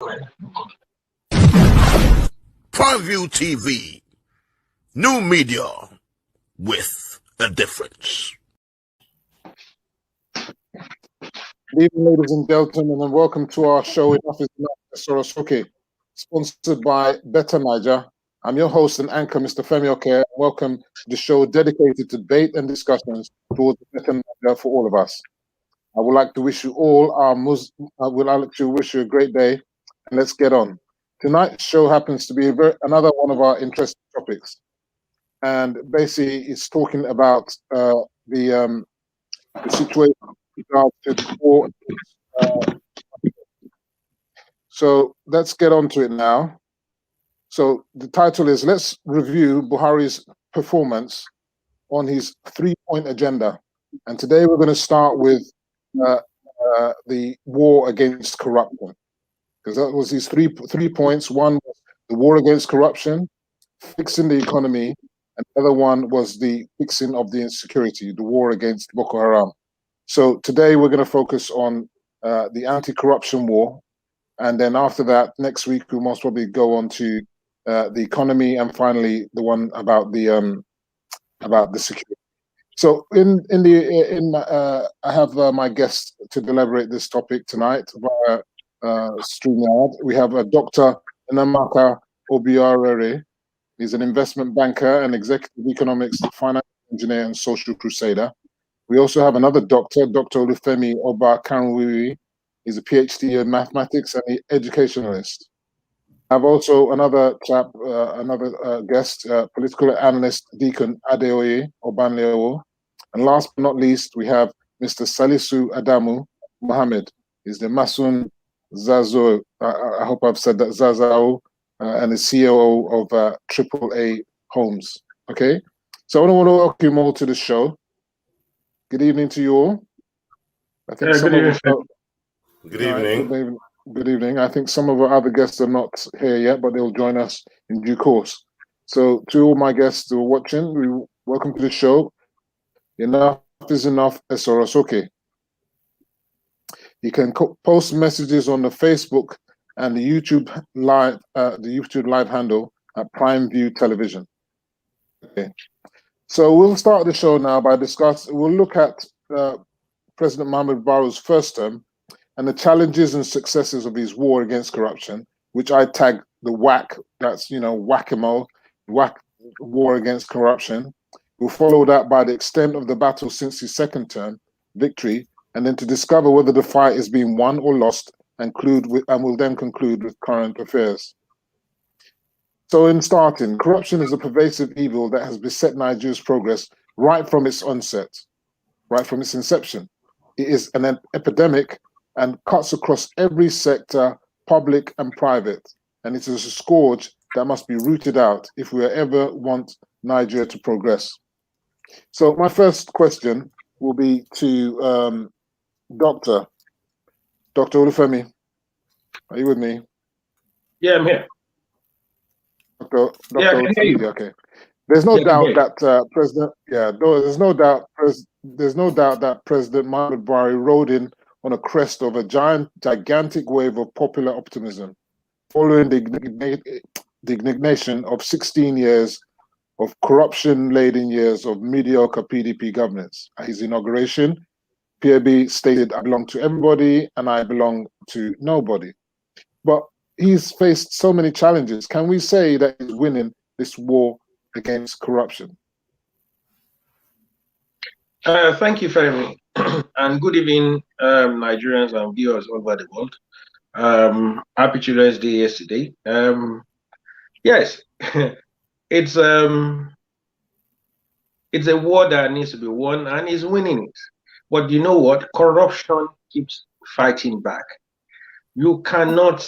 Preview TV, new media with a difference. Good evening, ladies and gentlemen, and welcome to our show in Office Soro Soke, sponsored by Better Niger. I'm your host and anchor, Mr. FEMI OKE. Welcome to the show dedicated to debate and discussions towards Better Niger for all of us. I would like to wish you all a great day, and let's get on. Tonight's show happens to be another one of our interesting topics, and basically it's talking about the situation with regards to the war. So let's get on to it now. So the title is, let's review Buhari's performance on his 3-point agenda. And today we're going to start with the war against corruption, because that was his three points. One was the war against corruption, fixing the economy, and the other one was the fixing of the insecurity, the war against Boko Haram. So today we're going to focus on the anti-corruption war, and then after that, next week we'll most probably go on to the economy, and finally the one about the security. So I have my guest to deliberate this topic tonight via StreamYard. We have Dr. Nnamaka OBIARAERI. He's an investment banker and executive economics, finance engineer, and social crusader. We also have another doctor, Dr. FEMI OBA-KARUNWI. He's a PhD in mathematics and an educationalist. I have also another guest, political analyst, DEACON OBANLEOWO. And last but not least, we have Mr. Salisu Adamu MOHAMMED. He's the MASUN ZAZZAU, I hope I've said that, ZAZZAU, and the COO of AAA Homes. Okay, so I want to welcome you all to the show. Good evening to you all. I think good evening. Good evening. I think some of our other guests are not here yet, but they'll join us in due course. So to all my guests who are watching, welcome to the show. Enough is enough, Soro Soke. You can post messages on the Facebook and the YouTube live handle at Prime View Television. Okay. So we'll start the show now by we'll look at President Muhammad Buhari's first term and the challenges and successes of his war against corruption, which I tag the WAC, that's, whack-a-mole, war against corruption. We'll follow that by the extent of the battle since his second term victory, and then to discover whether the fight is being won or lost, and we'll then conclude with current affairs. So in starting, corruption is a pervasive evil that has beset Nigeria's progress right from its onset, right from its inception. It is an epidemic and cuts across every sector, public and private, and it is a scourge that must be rooted out if we ever want Nigeria to progress. So my first question will be to Dr. Olufemi. Are you with me? Yeah, I'm here. Dr. Olufemi, okay. There's no doubt that there's no doubt that President Muhammad Buhari rode in on a crest of a gigantic wave of popular optimism, following the indignation of 16 years of corruption-laden years of mediocre PDP governance. At his inauguration, PAB stated, "I belong to everybody and I belong to nobody." But he's faced so many challenges. Can we say that he's winning this war against corruption? Thank you, Femi. And good evening, Nigerians and viewers all over the world. Happy Children's Day yesterday. Yes, it's a war that needs to be won, and he's winning it. But you know what? Corruption keeps fighting back. You cannot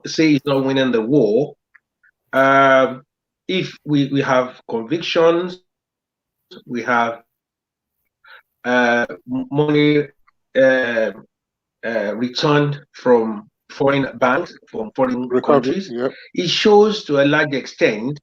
say he's not winning the war. If we have convictions, we have money returned from foreign banks, from foreign countries. Yep. It shows to a large extent,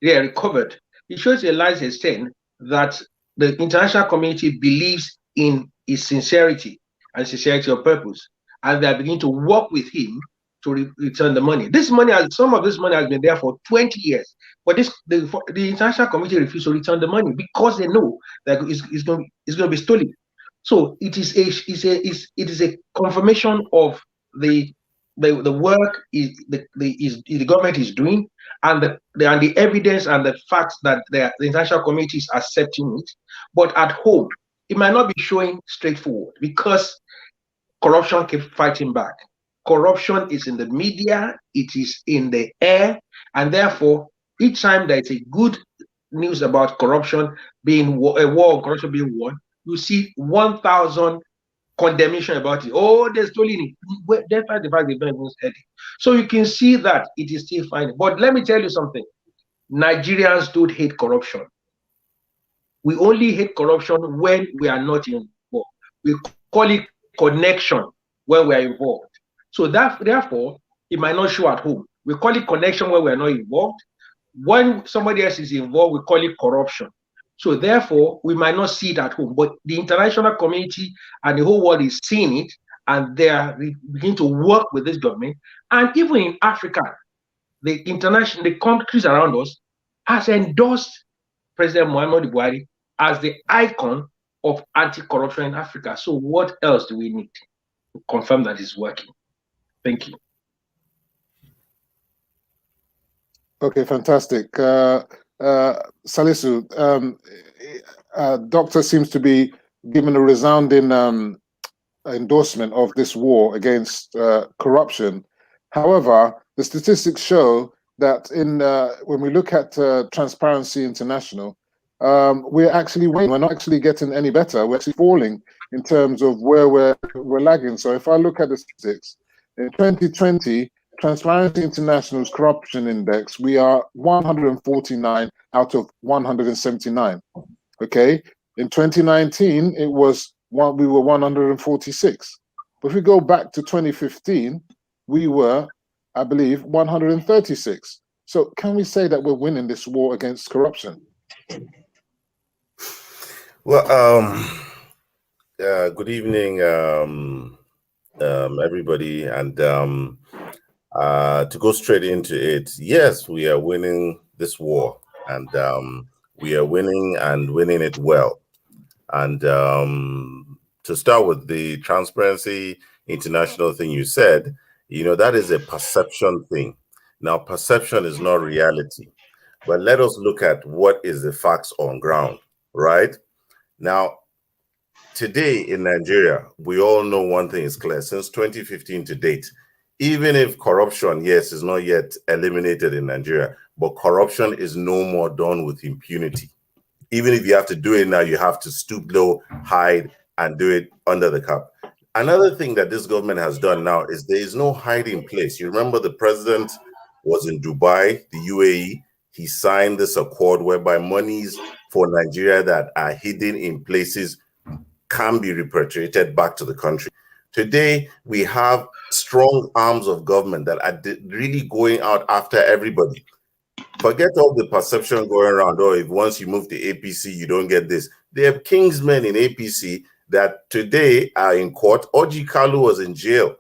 recovered. It shows to a large extent that the international community believes in his sincerity and sincerity of purpose, and they are beginning to work with him to return the money. This money, some of this money has been there for 20 years, but the international community refused to return the money because they know that it's going to be stolen. So it is a confirmation of the work the government is doing, and the evidence and the facts that the international community is accepting it. But at home, it might not be showing straightforward because corruption keeps fighting back. Corruption is in the media, it is in the air, and therefore, each time there is a good news about corruption a war on corruption being won, you see 1,000 condemnation about it. Oh, they're stealing it. Despite the fact they've not even said it. So you can see that it is still fine. But let me tell you something. Nigerians don't hate corruption. We only hate corruption when we are not involved. We call it connection when we are involved. So therefore, it might not show at home. We call it connection when we are not involved. When somebody else is involved, we call it corruption. So therefore, we might not see it at home, but the international community and the whole world is seeing it, and they are beginning to work with this government. And even in Africa, the countries around us has endorsed President Muhammad Buhari as the icon of anti-corruption in Africa. So what else do we need to confirm that it's working? Thank you. Okay, fantastic. Salisu, Doctor seems to be giving a resounding endorsement of this war against corruption. However, the statistics show that when we look at Transparency International, we're actually winning. We're not actually getting any better. We're actually falling in terms of where we're lagging. So if I look at the statistics, in 2020, Transparency International's corruption index, we are 149 out of 179. Okay, in 2019, we were 146. But if we go back to 2015, we were, I believe, 136. So can we say that we're winning this war against corruption? Well, good evening, everybody, and to go straight into it, yes, we are winning this war, and we are winning it well. And to start with the Transparency International thing you said, that is a perception thing. Now, perception is not reality, but let us look at what is the facts on ground, right? Now, today in Nigeria, we all know one thing is clear. Since 2015 to date, even if corruption, yes, is not yet eliminated in Nigeria, but corruption is no more done with impunity. Even if you have to do it now, you have to stoop low, hide, and do it under the cap. Another thing that this government has done now is there is no hiding place. You remember the president was in Dubai, the UAE. He signed this accord whereby monies for Nigeria that are hidden in places can be repatriated back to the country. Today, we have strong arms of government that are really going out after everybody. Forget all the perception going around, oh, if once you move to APC, you don't get this. There are kingsmen in APC that today are in court. Oji Kalu was in jail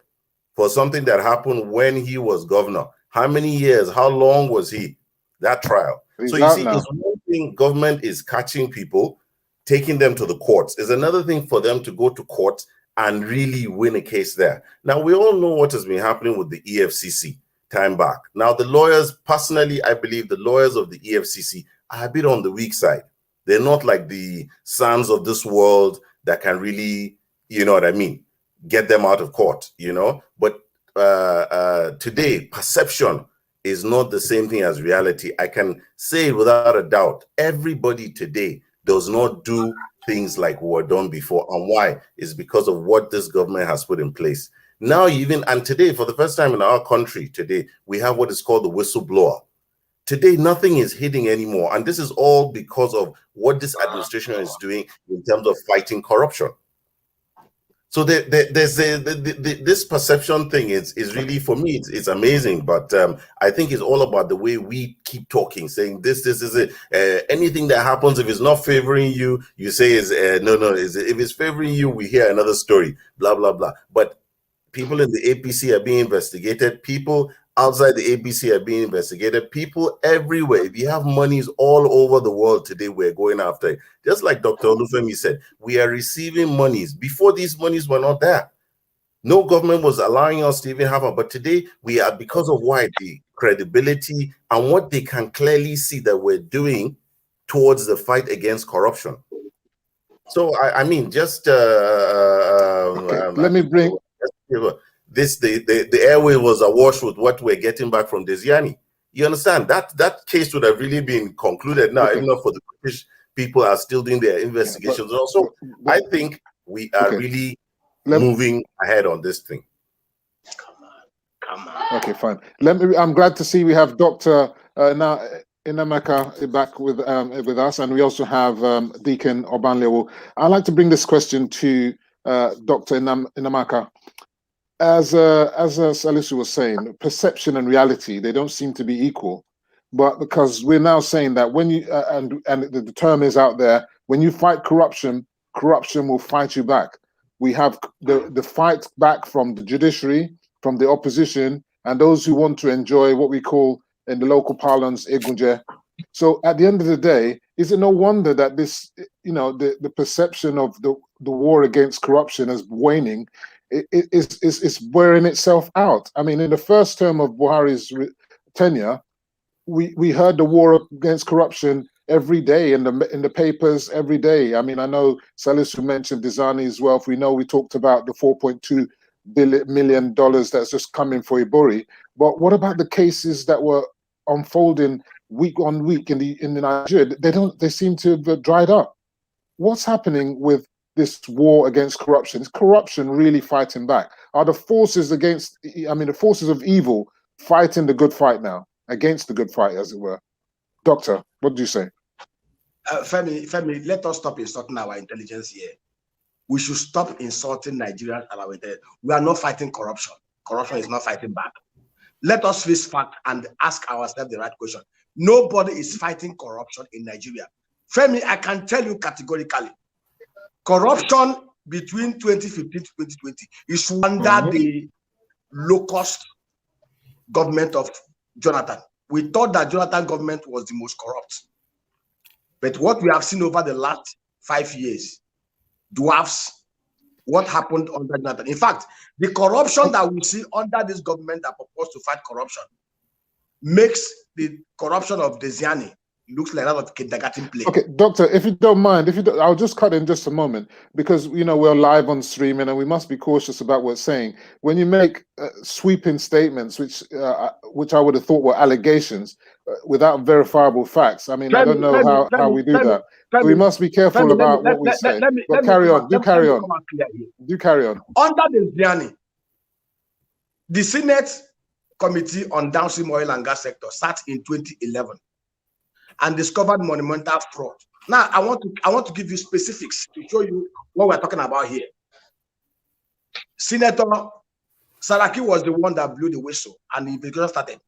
for something that happened when he was governor. How many years? How long was he? That trial. So you see, it's one thing government is catching people, taking them to the courts. It's another thing for them to go to court and really win a case there. Now, we all know what has been happening with the EFCC time back. Now, the lawyers, personally, I believe the lawyers of the EFCC are a bit on the weak side. They're not like the sons of this world that can really, you know what I mean, get them out of court, But today, perception is not the same thing as reality. I can say without a doubt, everybody today does not do things like were done before. And why? Is because of what this government has put in place. Now, and today, for the first time in our country today, we have what is called the whistleblower. Today, nothing is hidden anymore. And this is all because of what this administration is doing in terms of fighting corruption. So there's this perception thing is really, for me, it's amazing. But I think it's all about the way we keep talking, saying this is it. Anything that happens, if it's not favoring you, you say is no. If it's favoring you, we hear another story, blah, blah, blah. But People in the APC are being investigated. People outside the APC are being investigated. People everywhere. If you have monies all over the world today, we're going after it. Just like Dr. Olufemi said, we are receiving monies. Before, these monies were not there. No government was allowing us to even have it. But today, we are, because of why, the credibility and what they can clearly see that we're doing towards the fight against corruption. So, I mean, just let me bring this. The airway was awash with what we're getting back from Desiani. You understand that case would have really been concluded now, even though for the British people are still doing their investigations. Also, I think we are really moving ahead on this thing. Come on. Okay, fine. I'm glad to see we have Dr. now Inamaka back with us, and we also have Deacon Obanleowo. I'd like to bring this question to Dr. Inamaka. As Salisu was saying, perception and reality, they don't seem to be equal. But because we're now saying that when you and the term is out there, when you fight corruption, corruption will fight you back. We have the fight back from the judiciary, from the opposition, and those who want to enjoy what we call in the local parlance egunje. So at the end of the day, is it no wonder that this, the perception of the war against corruption as waning is wearing itself out? I mean, in the first term of Buhari's tenure, we heard the war against corruption every day in the papers every day. I mean, I know Salisu mentioned Dizani's wealth. We know we talked about the $4.2 million that's just coming for Ibori. But what about the cases that were unfolding week on week in Nigeria? They seem to have dried up. What's happening with this war against corruption? Is corruption really fighting back? Are the forces the forces of evil fighting the good fight now, against the good fight, as it were? Doctor, what do you say? Femi, let us stop insulting our intelligence here. We should stop insulting Nigerians and our intelligence. We are not fighting corruption. Corruption is not fighting back. Let us face fact and ask ourselves the right question. Nobody is fighting corruption in Nigeria. Femi, I can tell you categorically, corruption between 2015 to 2020 is under the low-cost government of Jonathan. We thought that Jonathan government was the most corrupt. But what we have seen over the last 5 years dwarfs what happened under Jonathan. In fact, the corruption that we see under this government that proposed to fight corruption makes the corruption of Desiani looks like that of kindergarten play. Okay, Doctor, if you don't mind, I'll just cut in just a moment, because we're live on streaming and we must be cautious about what's saying. When you make sweeping statements, which I would have thought were allegations, without verifiable facts, I mean, I don't know how we do that. So we must be careful about what we say. But carry on. Do carry on. Do carry on. Under Desiani, the Senate Committee on Downstream Oil and Gas Sector sat in 2011 and discovered monumental fraud. Now, I want to give you specifics to show you what we're talking about here. Senator Saraki was the one that blew the whistle and the investigation started.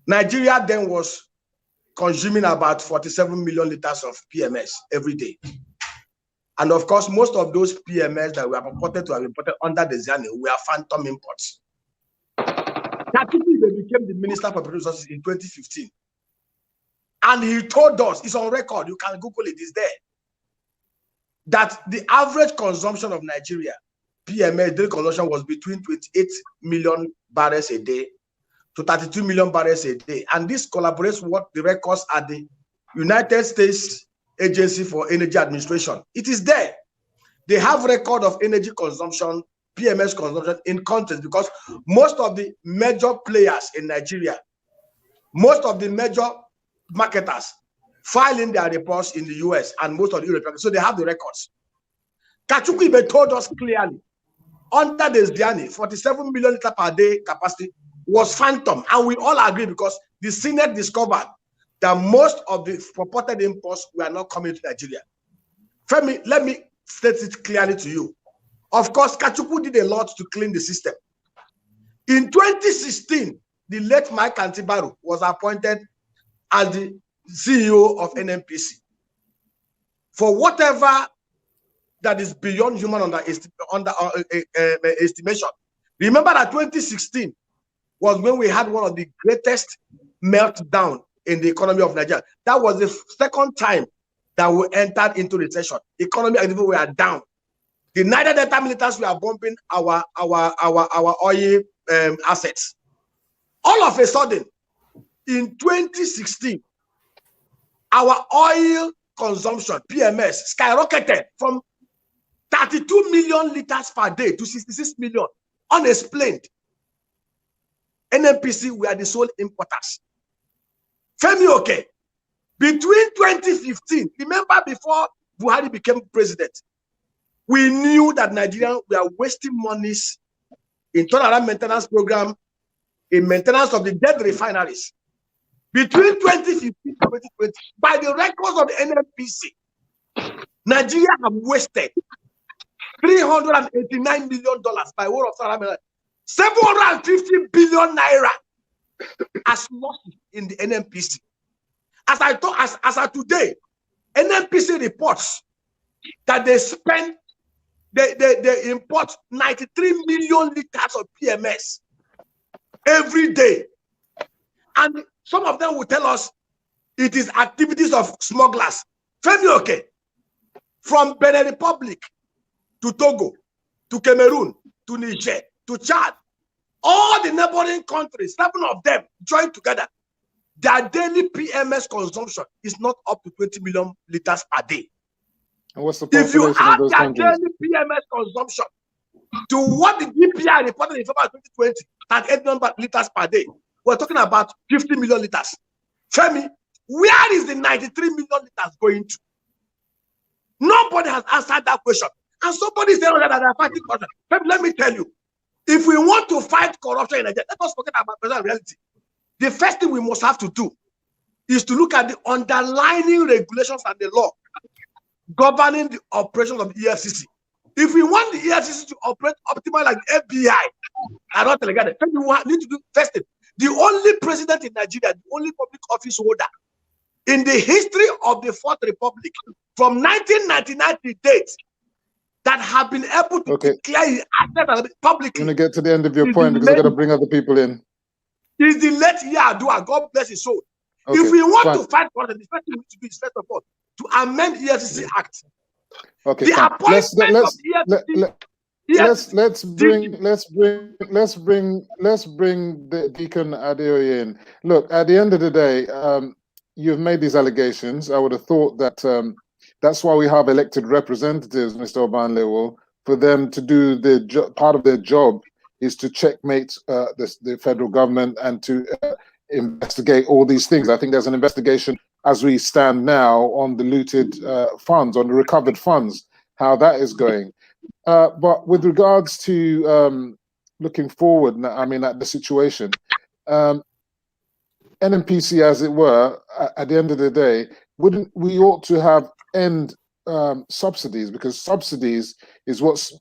Nigeria then was consuming about 47 million liters of PMS every day. And of course, most of those PMS that were purported to have imported under the Desiani were phantom imports. Katipi became the Minister for Petroleum Resources in 2015. And he told us, it's on record, you can Google it, it's there, that the average consumption of Nigeria, PMS daily consumption, was between 28 million barrels a day to 32 million barrels a day. And this collaborates with the records at the United States Agency for Energy Administration. It is there. They have record of energy consumption, PMS consumption in countries, because most of the major players in Nigeria, most of the major marketers file in their reports in the US and most of the European, so they have the records. Kachukwu told us clearly, under the Desiani, 47 million liters per day capacity was phantom, and we all agree because the Senate discovered that most of the purported imports were not coming to Nigeria. Femi, let me state it clearly to you. Of course, Kachukwu did a lot to clean the system. In 2016, the late Mike Antibaru was appointed as the CEO of NNPC. For whatever that is beyond human estimation. Remember that 2016 was when we had one of the greatest meltdown in the economy of Nigeria. That was the second time that we entered into recession. Economy activity were down. The Niger Delta militants were bombing our oil assets. All of a sudden, in 2016, our oil consumption, PMS, skyrocketed from 32 million liters per day to 66 million, unexplained. NNPC were the sole importers. FEMI OKE, between 2015, remember before Buhari became president, we knew that Nigerians were wasting monies in turnaround maintenance program, in maintenance of the dead refineries. Between 2015 and 2020, by the records of the NNPC, Nigeria have wasted $389 million by way of turnaround, 750 billion naira as losses in the NNPC. As I thought, as of today, NNPC reports that they spend, they import 93 million liters of PMS every day. And some of them will tell us it is activities of smugglers. FEMI OKE, from Benin Republic to Togo, to Cameroon, to Niger, to Chad, all the neighboring countries, 7 of them joined together. Their daily PMS consumption is not up to 20 million liters per day. And what's the If you population add of those their countries? daily PMS consumption to what the DPI reported in February 2020, at 8 million liters per day, we're talking about 50 million liters. Femi, where is the 93 million liters going to? Nobody has answered that question. And somebody said that they're fighting corruption. Femi, let me tell you, if we want to fight corruption in Nigeria, let us forget about present reality. The first thing we must have to do is to look at the underlying regulations and the law governing the operations of the EFCC. If we want the EFCC to operate optimally like the FBI, and not like that, we need to do first thing. The only president in Nigeria, the only public office holder in the history of the Fourth Republic from 1999 to date that have been able to declare assets publicly. You're going to get to the end of your point because I've got to bring other people in. Is the late Yar'Adua, God bless his soul. Okay, if we want to fight for the first thing we need to do is first of all to amend the EFCC Act. Okay, the appointment of let's bring the Deacon Adeoye in. Look, at the end of the day, you've made these allegations. I would have thought that that's why we have elected representatives, Mr. Obanleowo, for them to do the part of their job is to checkmate the federal government and to investigate all these things. I think there's an investigation as we stand now on the looted funds, on the recovered funds, how that is going. But with regards to looking forward, I mean, at the situation, NNPC, as it were, at the end of the day, wouldn't we ought to have end subsidies, because subsidies is what's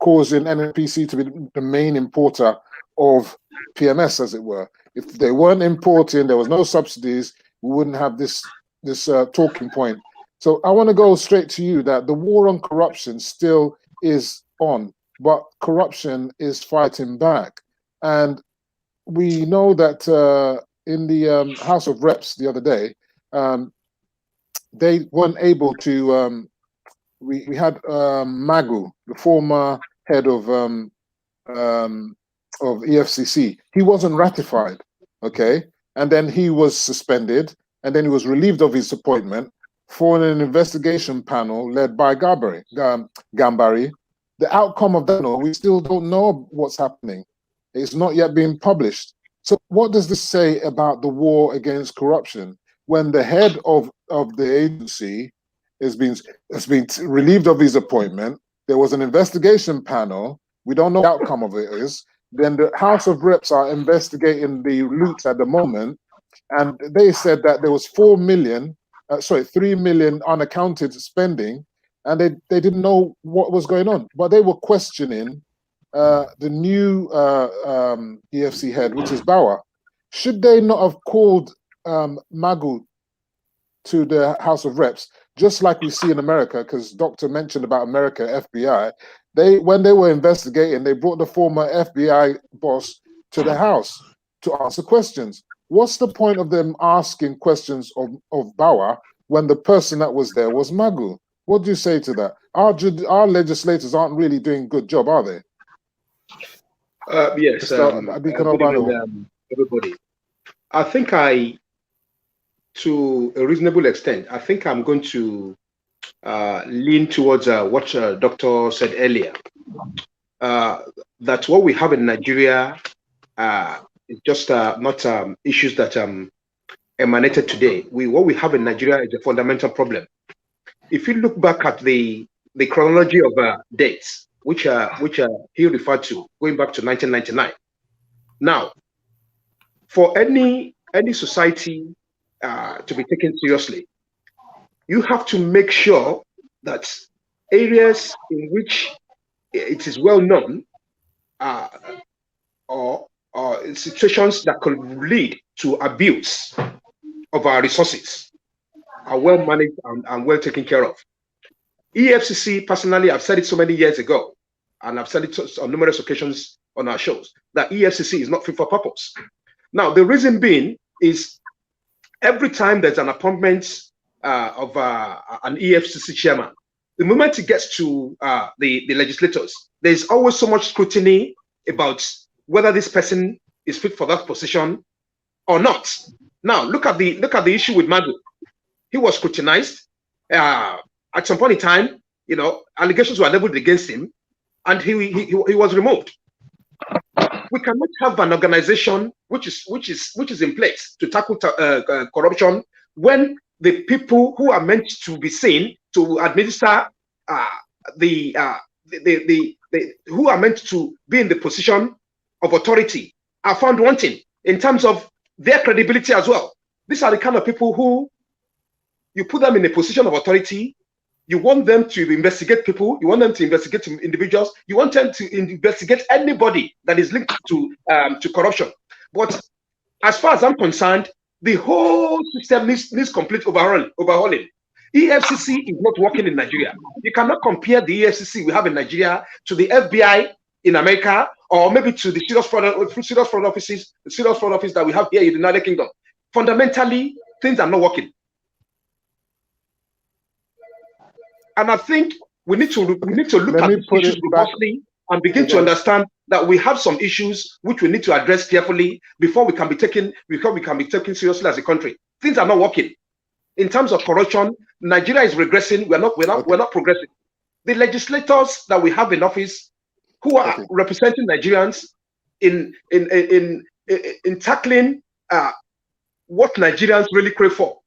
causing NNPC to be the main importer of PMS, as it were. If they weren't importing, there was no subsidies, we wouldn't have this talking point. So I want to go straight to you that the war on corruption still is on, but corruption is fighting back. And we know that in the House of Reps the other day, they weren't able to, we had Magu, the former head of EFCC. He wasn't ratified, okay? And then he was suspended, and then he was relieved of his appointment for an investigation panel led by Gambari. The outcome of that, we still don't know what's happening. It's not yet been published. So what does this say about the war against corruption when the head of the agency has been relieved of his appointment? There was an investigation panel. We don't know what the outcome of it is. Then the House of Reps are investigating the loot at the moment, and they said that there was 3 million unaccounted spending, and they didn't know what was going on. But they were questioning the new EFC head, which is Bauer. Should they not have called Magu to the House of Reps just like we see in America, because Doctor mentioned about America, FBI, when they were investigating, they brought the former FBI boss to the house to answer questions. What's the point of them asking questions of Bauer when the person that was there was Magu? What do you say to that? Our legislators aren't really doing a good job, are they? Yes, everybody. I think to a reasonable extent, I think I'm going to lean towards what Doctor said earlier. That what we have in Nigeria is just not issues that emanated today. What we have in Nigeria is a fundamental problem. If you look back at the chronology of dates, which he referred to, going back to 1999. Now, for any society to be taken seriously, you have to make sure that areas in which it is well known or situations that could lead to abuse of our resources are well managed and well taken care of. EFCC, personally, I've said it so many years ago, and I've said it on numerous occasions on our shows, that EFCC is not fit for purpose. Now, the reason being is every time there's an appointment of an EFCC chairman, the moment it gets to the legislators, there's always so much scrutiny about whether this person is fit for that position or not. Now, look at the issue with Magu. He was scrutinized. At some point in time, allegations were leveled against him, and he was removed. We cannot have an organization which is in place to tackle corruption when the people who are meant to be seen to administer who are meant to be in the position of authority are found wanting in terms of their credibility as well. These are the kind of people who you put them in a position of authority. You want them to investigate people. You want them to investigate individuals. You want them to investigate anybody that is linked to corruption. But as far as I'm concerned, the whole system needs complete overhauling. EFCC is not working in Nigeria. You cannot compare the EFCC we have in Nigeria to the FBI in America, or maybe to the serious fraud offices, the serious fraud office that we have here in the United Kingdom. Fundamentally, things are not working. And I think we need to look at these issues robustly and begin to understand that we have some issues which we need to address carefully before we can be taken seriously as a country. Things are not working. In terms of corruption, Nigeria is regressing. We're not progressing. The legislators that we have in office who are representing Nigerians in tackling what Nigerians really crave for.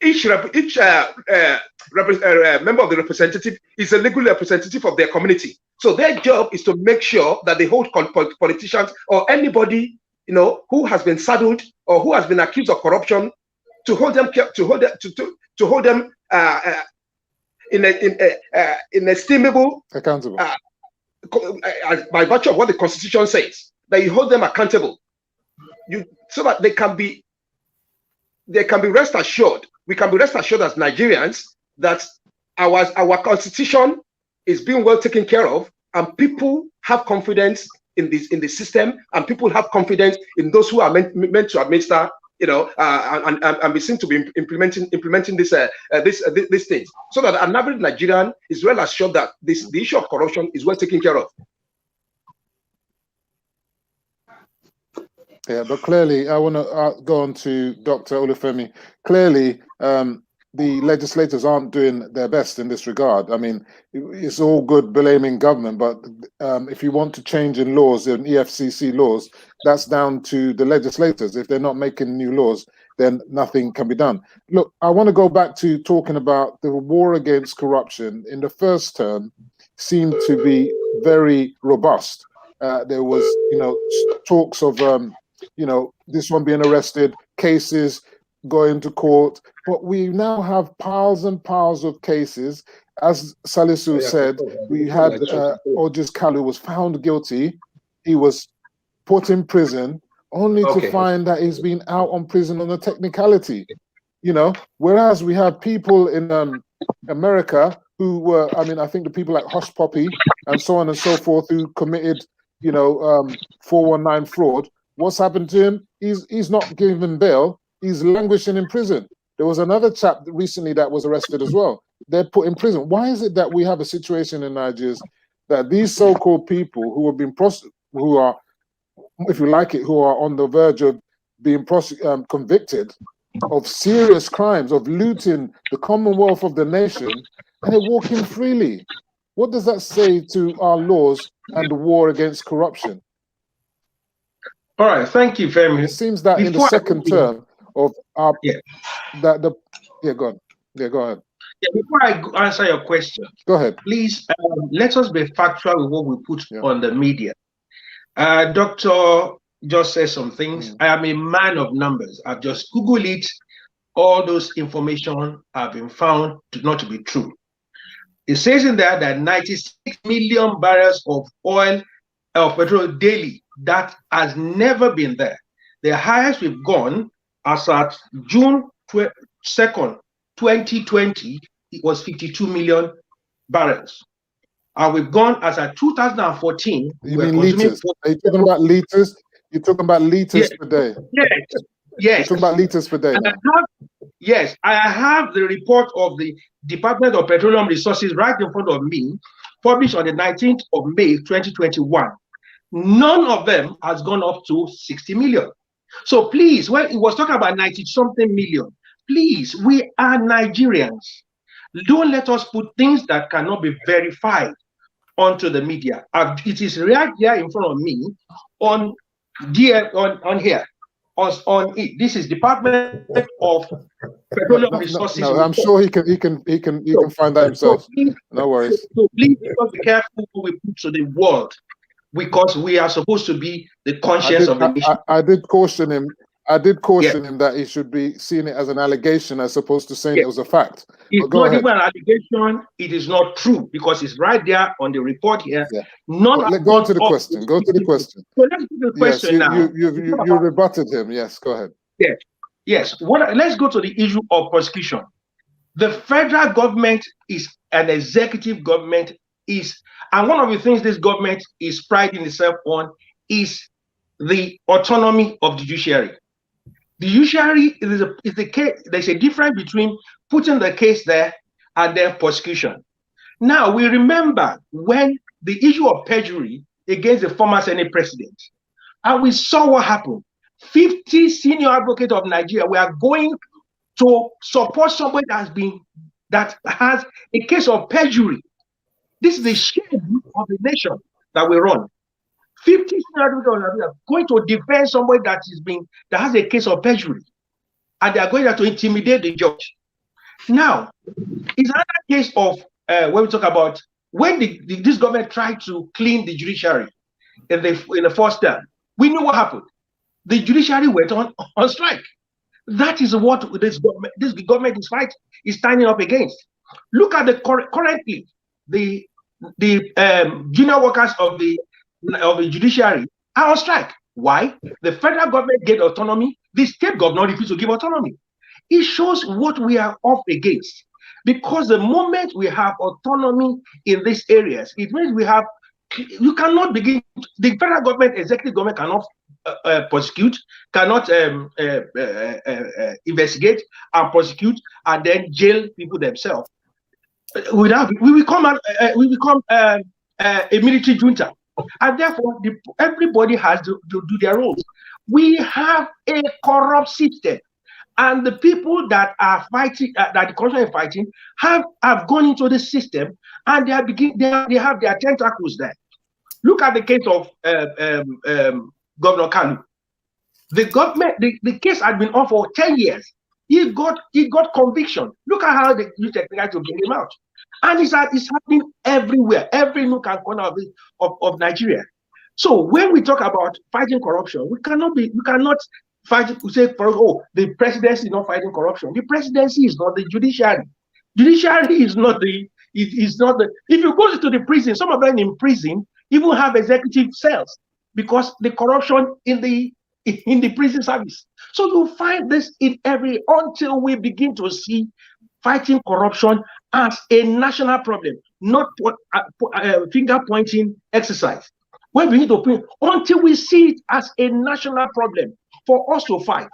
Each member of the representative is a legal representative of their community. So their job is to make sure that they hold politicians or anybody who has been saddled or who has been accused of corruption, to hold them in estimable, accountable, by virtue of what the Constitution says, that you hold them accountable, so that they can be rest assured. We can be rest assured as Nigerians that our Constitution is being well taken care of, and people have confidence in the system, and people have confidence in those who are meant to administer, and be seen to be implementing these things, so that an average Nigerian is well assured that the issue of corruption is well taken care of. Yeah, but clearly, I want to go on to Dr. Olufemi. Clearly, the legislators aren't doing their best in this regard. I mean, it's all good blaming government, but if you want to change in laws, in EFCC laws, that's down to the legislators. If they're not making new laws, then nothing can be done. Look, I want to go back to talking about the war against corruption. In the first term, seemed to be very robust. There was, talks of, this one being arrested, cases going to court, but we now have piles and piles of cases. As Salisu said, we had Ojis Kalu was found guilty. He was put in prison only to find that he's been out on prison on a technicality, whereas we have people in America, who were, I mean, I think the people like Hush Poppy and so on and so forth, who committed, 419 fraud. What's happened to him? He's not given bail. He's languishing in prison. There was another chap recently that was arrested as well. They're put in prison. Why is it that we have a situation in Nigeria that these so-called people who have been who are, if you like it, who are on the verge of being convicted of serious crimes, of looting the commonwealth of the nation, and they're walking freely? What does that say to our laws and the war against corruption? All right, thank you, Femi. It seems that in the second term of our go on. Yeah, go ahead. Yeah, before I answer your question, go ahead. Please let us be factual with what we put on the media. Doctor just said some things. I am a man of numbers. I've just Googled it. All those information have been found not to be true. It says in there that 96 million barrels of oil of petrol daily. That has never been there. The highest we've gone as at June 2nd, 2020, it was 52 million barrels. And we've gone as at 2014. You mean liters? Are you talking about liters? You're talking about liters per day? Yes. Yes. You're talking about liters per day now. Yes, I have the report of the Department of Petroleum Resources right in front of me, published on the 19th of May, 2021. None of them has gone up to 60 million. So please, when it was talking about 90-something million, please, we are Nigerians. Don't let us put things that cannot be verified onto the media. It is right there in front of me on here. This is Department of Petroleum Resources. No, I'm sure he can find that himself. Please, no worries. So please be careful who we put to the world, because we are supposed to be the conscience of the nation. I did caution him. I did caution him that he should be seeing it as an allegation as opposed to saying it was a fact. It's not even an allegation. It is not true, because it's right there on the report here. Go to the question. Go to the question. So let's do the question now. You rebutted him. Yes, go ahead. Yes. Let's go to the issue of prosecution. The federal government is an executive government, and one of the things this government is priding itself on is the autonomy of the judiciary. The judiciary is the case. There's a difference between putting the case there and then prosecution. Now, we remember when the issue of perjury against the former Senate president, and we saw what happened. 50 senior advocates of Nigeria were going to support somebody that has a case of perjury. This is the shame of the nation that we run. 50 senior advocates are going to defend somebody that has a case of perjury, and they are going to intimidate the judge. Now, it's another case of when we talk about when this government tried to clean the judiciary in the first term. We know what happened. The judiciary went on strike. That is what this government is standing up against. Look at currently the junior workers of the judiciary are on strike. Why? The federal government gave autonomy. The state government refused to give autonomy. It shows what we are up against. Because the moment we have autonomy in these areas, it means you cannot begin. The federal government, executive government cannot prosecute, cannot investigate and prosecute and then jail people themselves. We become a military junta, and therefore everybody has to do their roles. We have a corrupt system, and the people that are fighting, that the country is fighting, have gone into the system, and they have their tentacles there. Look at the case of Governor Kanu. The case had been on for 10 years. He got conviction. Look at how they used to try to bring him out, and it's happening everywhere, every nook and corner of Nigeria. So when we talk about fighting corruption, we cannot fight. We say, oh, the presidency is not fighting corruption. The presidency is not the judiciary. Judiciary is not the. It's not the. If you go to the prison, some of them in prison even have executive cells because the corruption in the prison service. So you find this in until we begin to see fighting corruption as a national problem, not finger pointing exercise. When we need to put, until we see it as a national problem for us to fight,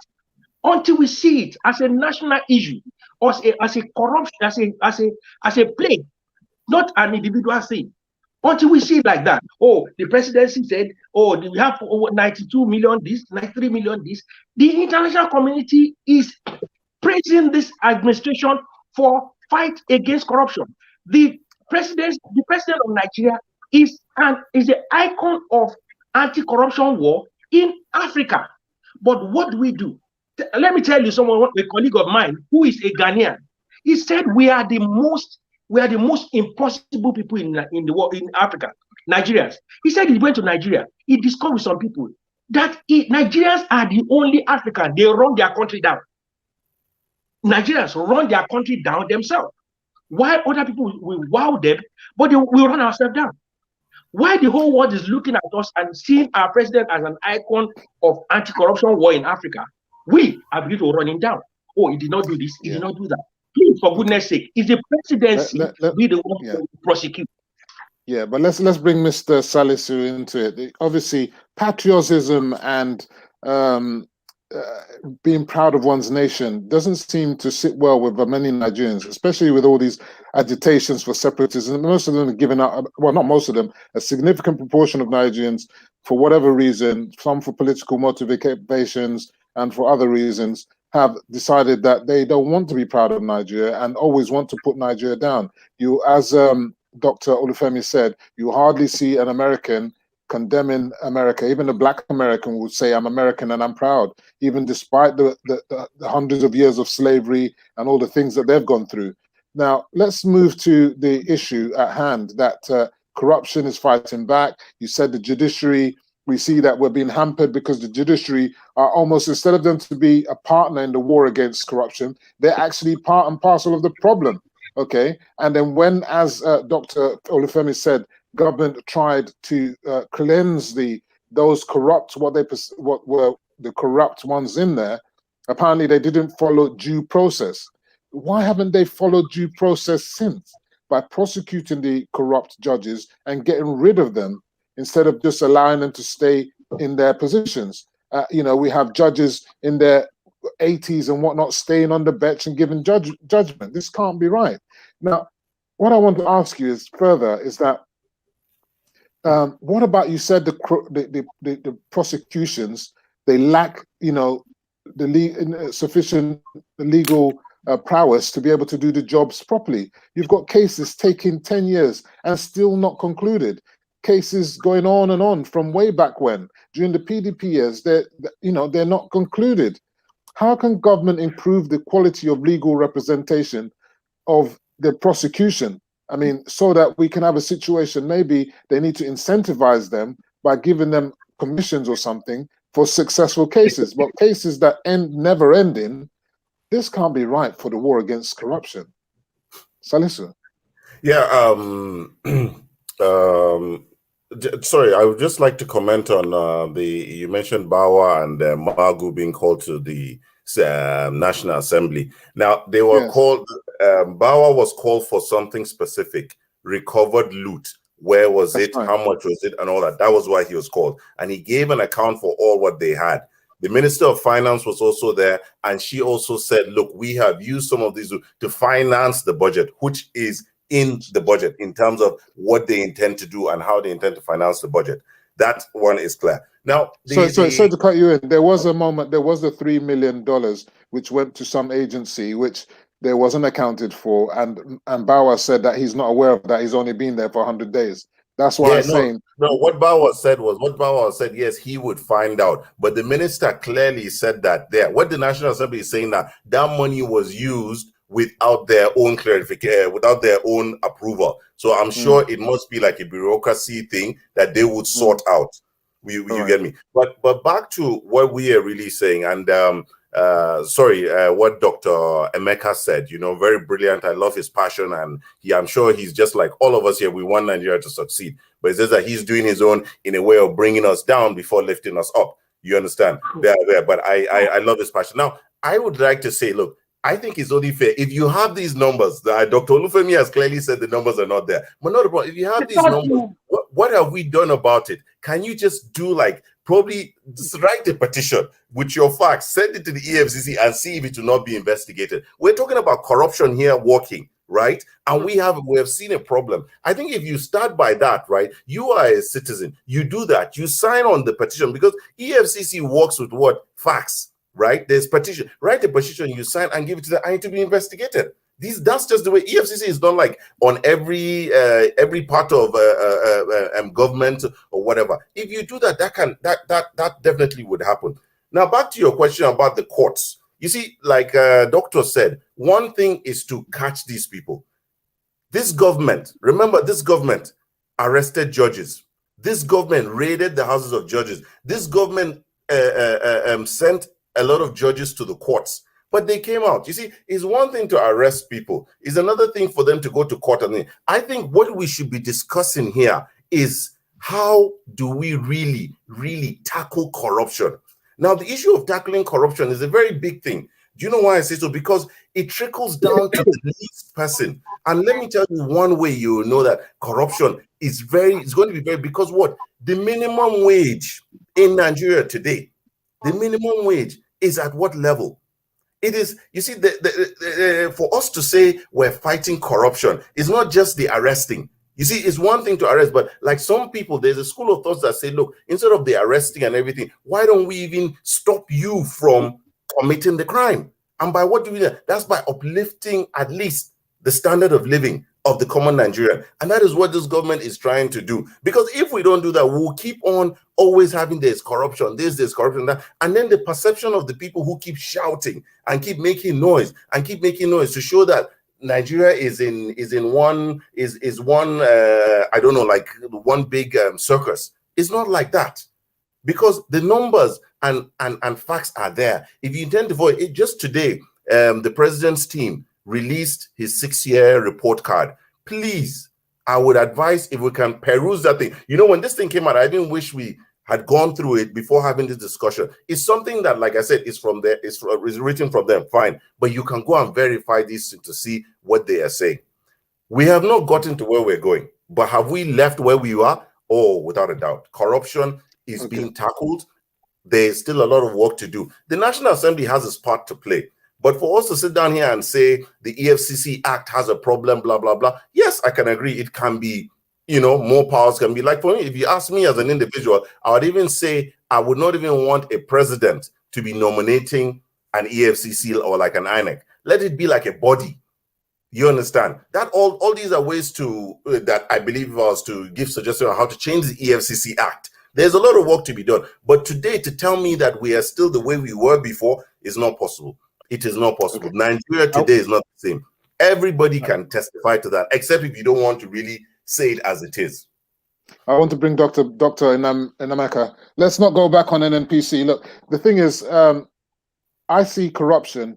until we see it as a national issue, or as a corruption, as a plague, not an individual thing. Until we see it like that, oh, the presidency said, oh, we have 92 million this, 93 million this. The international community is praising this administration for fight against corruption. The president of Nigeria is an icon of anti-corruption war in Africa. But what do we do? Let me tell you, a colleague of mine who is a Ghanaian, he said we are the most impossible people in the world, in Africa, Nigerians. He said he went to Nigeria. He discovered with some people that Nigerians are the only African. They run their country down. Nigerians run their country down themselves. Why other people will wow them, but they will run ourselves down. Why the whole world is looking at us and seeing our president as an icon of anti-corruption war in Africa, we are beginning to run him down. Oh, he did not do this, he did not do that. Please, for goodness sake, is the presidency be the one to prosecute? Yeah, but let's bring Mr. Salisu into it. Obviously, patriotism and being proud of one's nation doesn't seem to sit well with many Nigerians, especially with all these agitations for separatism. Most of them are giving up, well, not most of them, a significant proportion of Nigerians, for whatever reason, some for political motivations and for other reasons, have decided that they don't want to be proud of Nigeria and always want to put Nigeria down. You, as Dr. Olufemi said, you hardly see an American condemning America. Even a black American would say, I'm American and I'm proud, even despite the hundreds of years of slavery and all the things that they've gone through. Now, let's move to the issue at hand, that corruption is fighting back. You said the judiciary, we see that we're being hampered because the judiciary are almost, instead of them to be a partner in the war against corruption, they're actually part and parcel of the problem. Okay, and then when, as Dr. Olufemi said, government tried to cleanse those corrupt, what were the corrupt ones in there, apparently they didn't follow due process. Why haven't they followed due process since? By prosecuting the corrupt judges and getting rid of them instead of just allowing them to stay in their positions. You know, we have judges in their 80s and whatnot staying on the bench and giving judgment. This can't be right. Now, what I want to ask you is further is that what about, you said the prosecutions, they lack, you know, sufficient legal prowess to be able to do the jobs properly. You've got cases taking 10 years and still not concluded. Cases going on and on from way back when, during the PDP years, they're not concluded. How can government improve the quality of legal representation of the prosecution? I mean, so that we can have a situation, maybe they need to incentivize them by giving them commissions or something for successful cases, but cases that never ending, this can't be right for the war against corruption. Salisu. Yeah, sorry, I would just like to comment on you mentioned Bawa and Magu being called to the National Assembly. Now, they were called, Bawa was called for something specific, recovered loot. Where was it? How much was it? And all that. That was why he was called. And he gave an account for all what they had. The Minister of Finance was also there. And she also said, look, we have used some of these to finance the budget, which is in the budget in terms of what they intend to do and how they intend to finance the budget. That one is clear. Now, sorry to cut you in. There was a moment, there was the $3 million which went to some agency, which there wasn't accounted for, and Bauer said that he's not aware of that. He's only been there for 100 days. That's why I'm saying. No, what Bauer said, yes, he would find out. But the minister clearly said that there. What the National Assembly is saying that money was used without their own clarification, without their own approval. So I'm sure it must be like a bureaucracy thing that they would sort out. You get me? But back to what we are really saying, and what Dr. Emeka said, you know, very brilliant. I love his passion, and I'm sure he's just like all of us here. We want Nigeria to succeed, but it says that he's doing his own in a way of bringing us down before lifting us up. You understand? But I love his passion. Now, I would like to say, look, I think it's only fair if you have these numbers. Dr. Olufemi has clearly said the numbers are not there. But not about if you have these numbers, what have we done about it? Can you just do like probably just write a petition with your facts, send it to the EFCC and see if it will not be investigated? We're talking about corruption here working, right? And we have seen a problem. I think if you start by that, right, you are a citizen, you do that, you sign on the petition, because EFCC works with what? Facts. Right, there's petition. Write a petition, you sign and give it to them, and it to be investigated. That's just the way EFCC is done, like on every part of government or whatever. If you do that, that definitely would happen. Now back to your question about the courts. You see, like Doctor said, one thing is to catch these people. This government, remember, this government arrested judges. This government raided the houses of judges. This government sent a lot of judges to the courts, but they came out. You see, it's one thing to arrest people. It's another thing for them to go to court. And I think what we should be discussing here is how do we really tackle corruption? Now, the issue of tackling corruption is a very big thing. Do you know why I say so? Because it trickles down to the least person. And let me tell you one way you will know that corruption is it's going to be very, because what? The minimum wage in Nigeria today, the minimum wage is at what level? It is, you see, for us to say we're fighting corruption, it's not just the arresting. You see, it's one thing to arrest, but like some people, there's a school of thought that say, look, instead of the arresting and everything, why don't we even stop you from committing the crime? And by what do we do? That's by uplifting at least the standard of living of the common Nigerian. And that is what this government is trying to do. Because if we don't do that, we'll keep on always having there's corruption, there's corruption, that. And then the perception of the people who keep shouting and keep making noise to show that Nigeria is one I don't know, like one big circus. It's not like that, because the numbers and facts are there. If you intend to vote, just today, the president's team released his 6-year report card. Please, I would advise if we can peruse that thing. You know, when this thing came out, I didn't wish we had gone through it before having this discussion. It's something that, like I said, is from there, is written from them, fine. But you can go and verify these to see what they are saying. We have not gotten to where we're going, but have we left where we are? Oh, without a doubt. Corruption is being tackled. There's still a lot of work to do. The National Assembly has its part to play. But for us to sit down here and say the EFCC Act has a problem, blah, blah, blah. Yes, I can agree. It can be, you know, more powers can be. Like for me, if you ask me as an individual, I would even say I would not even want a president to be nominating an EFCC or like an INEC. Let it be like a body. You understand? That all these are ways to that I believe was to give suggestions on how to change the EFCC Act. There's a lot of work to be done. But today, to tell me that we are still the way we were before is not possible. It is not possible. Nigeria today is not the same. Everybody can testify to that, except if you don't want to really say it as it is. I want to bring Dr. Inamaka. Let's not go back on NNPC. Look, the thing is, I see corruption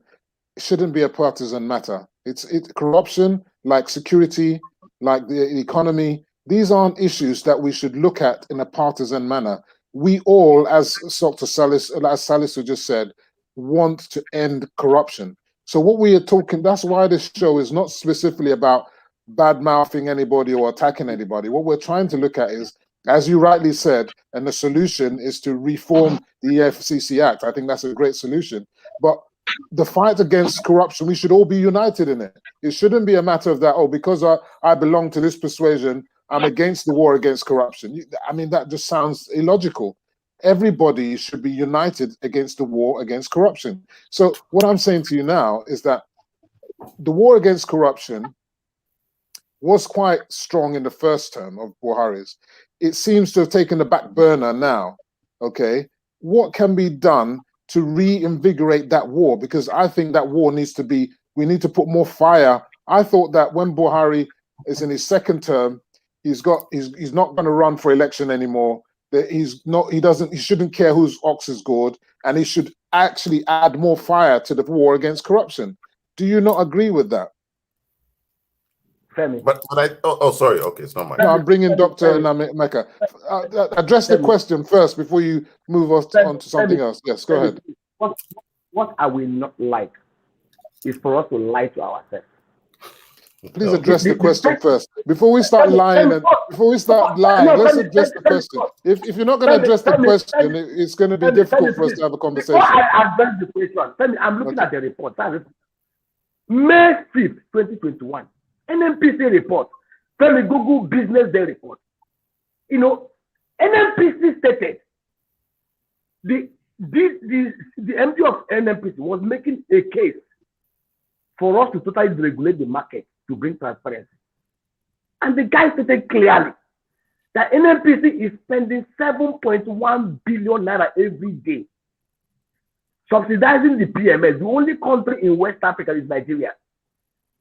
shouldn't be a partisan matter. It's corruption, like security, like the economy. These aren't issues that we should look at in a partisan manner. We all, as Dr. Salisu just said, want to end corruption. So what we are talking, that's why this show is not specifically about bad-mouthing anybody or attacking anybody. What we're trying to look at is, as you rightly said, and the solution is to reform the EFCC Act. I think that's a great solution. But the fight against corruption, we should all be united in it. It shouldn't be a matter of that, oh, because I belong to this persuasion, I'm against the war against corruption. I mean, that just sounds illogical. Everybody should be united against the war against corruption. So what I'm saying to you now is that the war against corruption was quite strong in the first term of Buhari's. It seems to have taken the back burner now, okay? What can be done to reinvigorate that war? Because I think that war needs to be, we need to put more fire. I thought that when Buhari is in his second term, he's not going to run for election anymore. That he shouldn't care whose ox is gored, and he should actually add more fire to the war against corruption. Do you not agree with that? Femi. But sorry, okay, it's not mine. No, I'm bringing Dr. Nameka. Address the question first before you move us on to something else. Yes, go ahead. What are we not like? is for us to lie to ourselves. Please address the question first. Before we start lying, let's address the question. If you're not going to address the question, it's going to be difficult for us to have a conversation. Before I address the question, I'm looking at the report. May 5th, 2021, NNPC report. Google Business Day report. You know, NNPC stated the MD of NNPC was making a case for us to totally regulate the market to bring transparency. And the guy stated clearly that NNPC is spending 7.1 billion naira every day subsidizing the PMS. The only country in West Africa is Nigeria.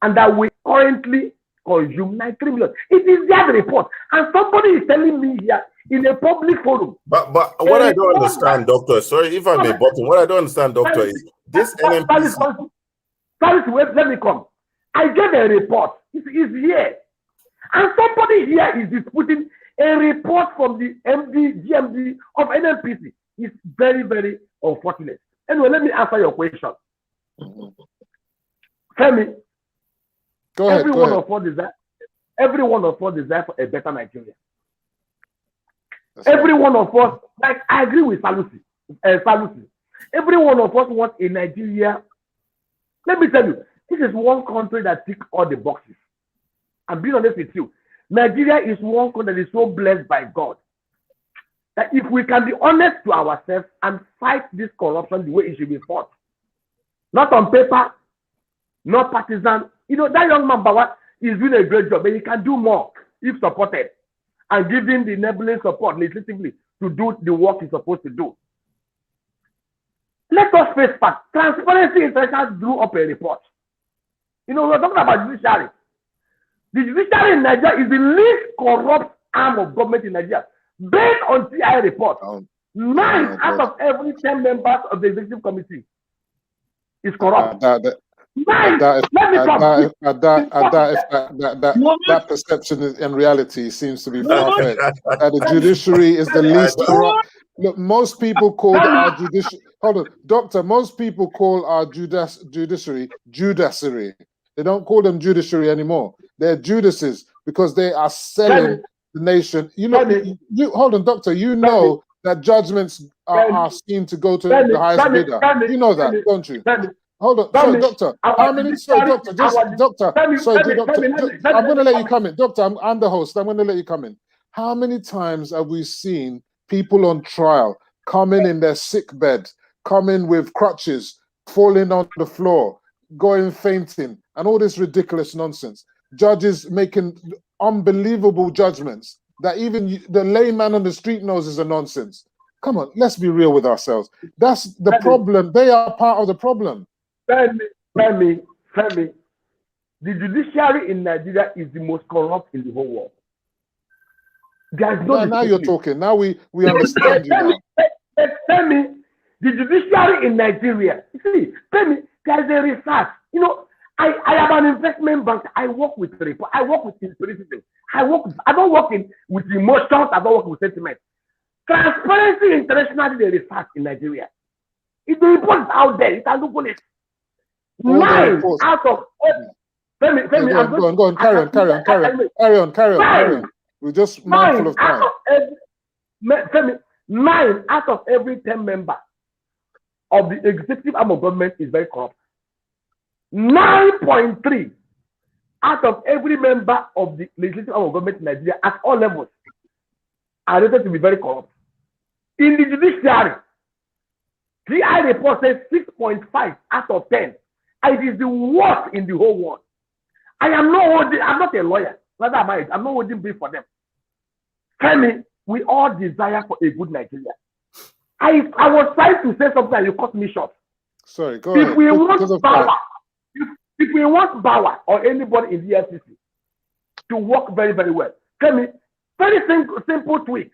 And that we currently consume 93 million. It is their report. And somebody is telling me here in a public forum. But what I don't understand, Doctor, sorry if I may button, what I don't understand, Doctor, is this NNPC. Let me come. I get a report. It's here. And somebody here is disputing a report from the GMD of NNPC. It's very, very unfortunate. Anyway, let me answer your question. Femi, go ahead. Every one of us desire for a better Nigeria. Every one of us, like I agree with Salusi. Every one of us wants a Nigeria. Let me tell you, this is one country that ticks all the boxes. I'm being honest with you. Nigeria is one country that is so blessed by God that if we can be honest to ourselves and fight this corruption the way it should be fought, not on paper, not partisan. You know, that young man, Bawa, is doing a great job, but he can do more if supported and given the enabling support legislatively to do the work he's supposed to do. Let us face facts. Transparency International drew up a report. You know, we're talking about judiciary. The judiciary in Nigeria is the least corrupt arm of government in Nigeria. Based on TI report, 9 out of every 10 members of the executive committee is corrupt. That perception in reality seems to be far-fetched. That the judiciary is the least corrupt. Look, most people call our judiciary. Hold on, Doctor. Most people call our judiciary Judiciary. They don't call them judiciary anymore. They're Judases because they are selling the nation. You know. Hold on, Doctor. You know that judgments are seen to go to the highest bidder. You know that, don't you? Hold on, sorry, Doctor. How many? Sorry, Doctor. Doctor. Sorry, Doctor. I'm going to let you come in, Doctor. I'm the host. I'm going to let you come in. How many times have we seen people on trial coming in their sick bed, coming with crutches, falling on the floor, going fainting, and all this ridiculous nonsense? Judges making unbelievable judgments that even the layman on the street knows is a nonsense. Come on, let's be real with ourselves. That's the problem. They are part of the problem. Femi, the judiciary in Nigeria is the most corrupt in the whole world. There's no now you're talking. Now we understand you now. Femi, the judiciary in Nigeria. See, Femi, there's a research. You know, I am an investment bank. I work with report. I work with inspiration. I don't work with emotions. I don't work with sentiment. Transparency International did a research in Nigeria. If the report is out there, you can look on it. 9 out of Femi, go on, carry on. We're just mindful of time. 9 out of every 10 members of the executive arm of government is very corrupt. 9.3 out of every member of the legislative arm of government in Nigeria at all levels are rated to be very corrupt. In the judiciary, TI report says 6.5 out of 10. It is the worst in the whole world. I'm not a lawyer. Rather, I'm not holding brief for them. Tell me, we all desire for a good Nigeria. I was trying to say something and you cut me short. Sorry, go ahead. If we want Bauer or anybody in the FCC to work very, very well, tell me, very simple tweak.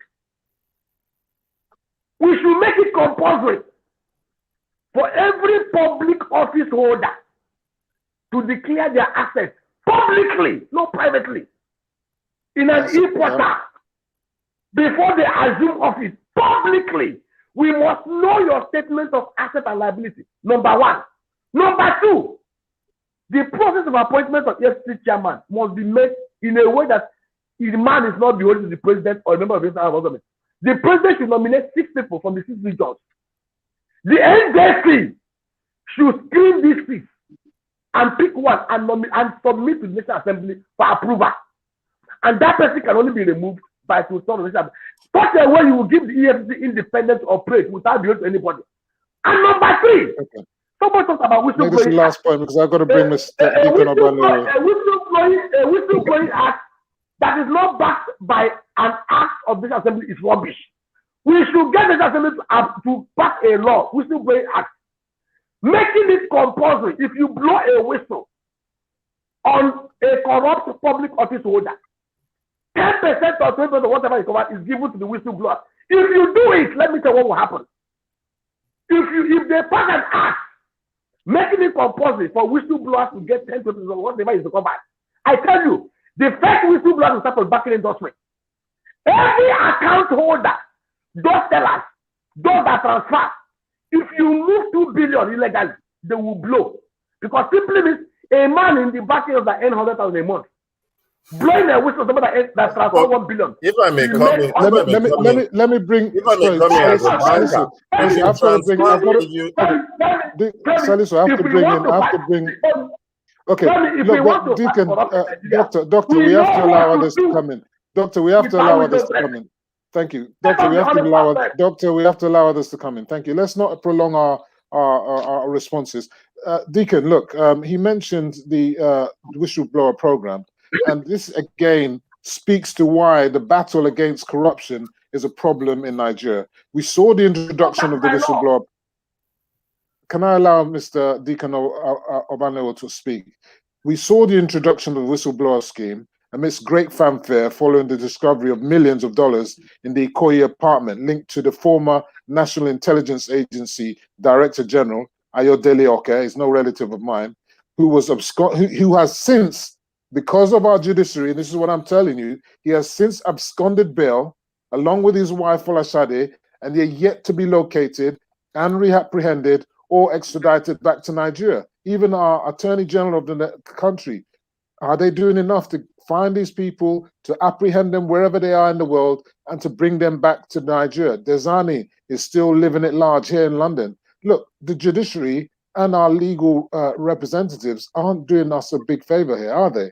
We should make it compulsory for every public office holder to declare their assets publicly, not privately, in an e-portal before they assume office publicly. We must know your statement of asset and liability. Number 1. Number 2, The process of appointment of EFCC chairman must be made in a way that the man is not beholden to the president or a member of the government. The president should nominate 6 people from the 6 regions. The NJC should screen these 6 and pick one and submit to the National Assembly for approval. And that person can only be removed by to Soro. Such a way you will give the EFCC independence to operate without beholden to anybody. And number 3, okay. Someone talked about whistleblowing. This is the last point because I've got to bring Mr. DEACON OBANLEOWO. A whistleblowing act that is not backed by an act of this assembly is rubbish. We should get this assembly to pass a law, whistleblowing act, making it compulsory. If you blow a whistle on a corrupt public office holder, 10% or 20% of whatever is covered is given to the whistleblower. If you do it, let me tell you what will happen. If they pass an act making it compulsory for whistleblowers to get 10% of whatever is covered, I tell you, the first whistleblower will start from backing endorsement. Every account holder, those sellers, those that transfer, if you move 2 billion illegally, they will blow. Because simply means a man in the backing of that 100,000 a month, blowing a whistle, somebody that transfer 1 billion. If I may come in, let me bring. Salisu, I have to bring. Okay, look, but Deacon, Doctor, we have to allow others to come in. Doctor, we have to allow others to come in. Thank you, Doctor. We have to allow others to come in. Thank you. Let's not prolong our responses. Deacon, look, he mentioned the whistleblower program, and this again speaks to why the battle against corruption is a problem in Nigeria. We saw the introduction of the whistleblower. Can I allow Mr. DEACON OBANLEOWO to speak? We saw the introduction of the whistleblower scheme amidst great fanfare following the discovery of millions of dollars in the Ikoyi apartment linked to the former National Intelligence Agency Director General, Ayodele Oke, is no relative of mine, who has since, because of our judiciary, and this is what I'm telling you, he has since absconded bail along with his wife Folashade, and they're yet to be located and reapprehended or extradited back to Nigeria. Even our Attorney General of the country, are they doing enough to find these people, to apprehend them wherever they are in the world, and to bring them back to Nigeria? Desani is still living at large here in London. Look, the judiciary and our legal representatives aren't doing us a big favor here, are they?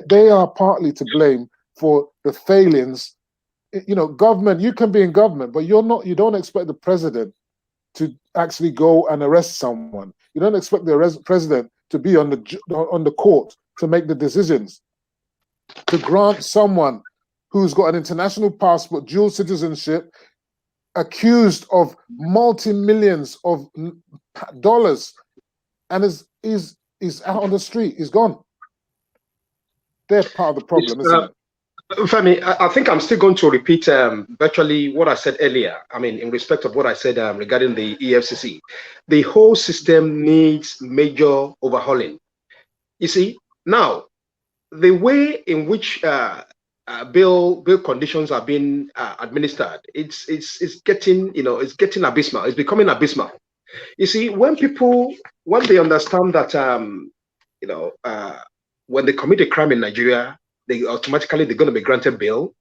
They are partly to blame for the failings. You know, government, you can be in government, but you don't expect the president to actually go and arrest someone. You don't expect the president to be on the court to make the decisions. To grant someone who's got an international passport, dual citizenship, accused of multi-millions of dollars, and is out on the street, is gone. They're part of the problem, isn't it? Femi, I think I'm still going to repeat virtually what I said earlier. I mean, in respect of what I said regarding the EFCC. The whole system needs major overhauling. You see, now, the way in which bill conditions are being administered, it's getting, it's getting abysmal. It's becoming abysmal. You see, when they understand that, when they commit a crime in Nigeria, they're going to be granted bail.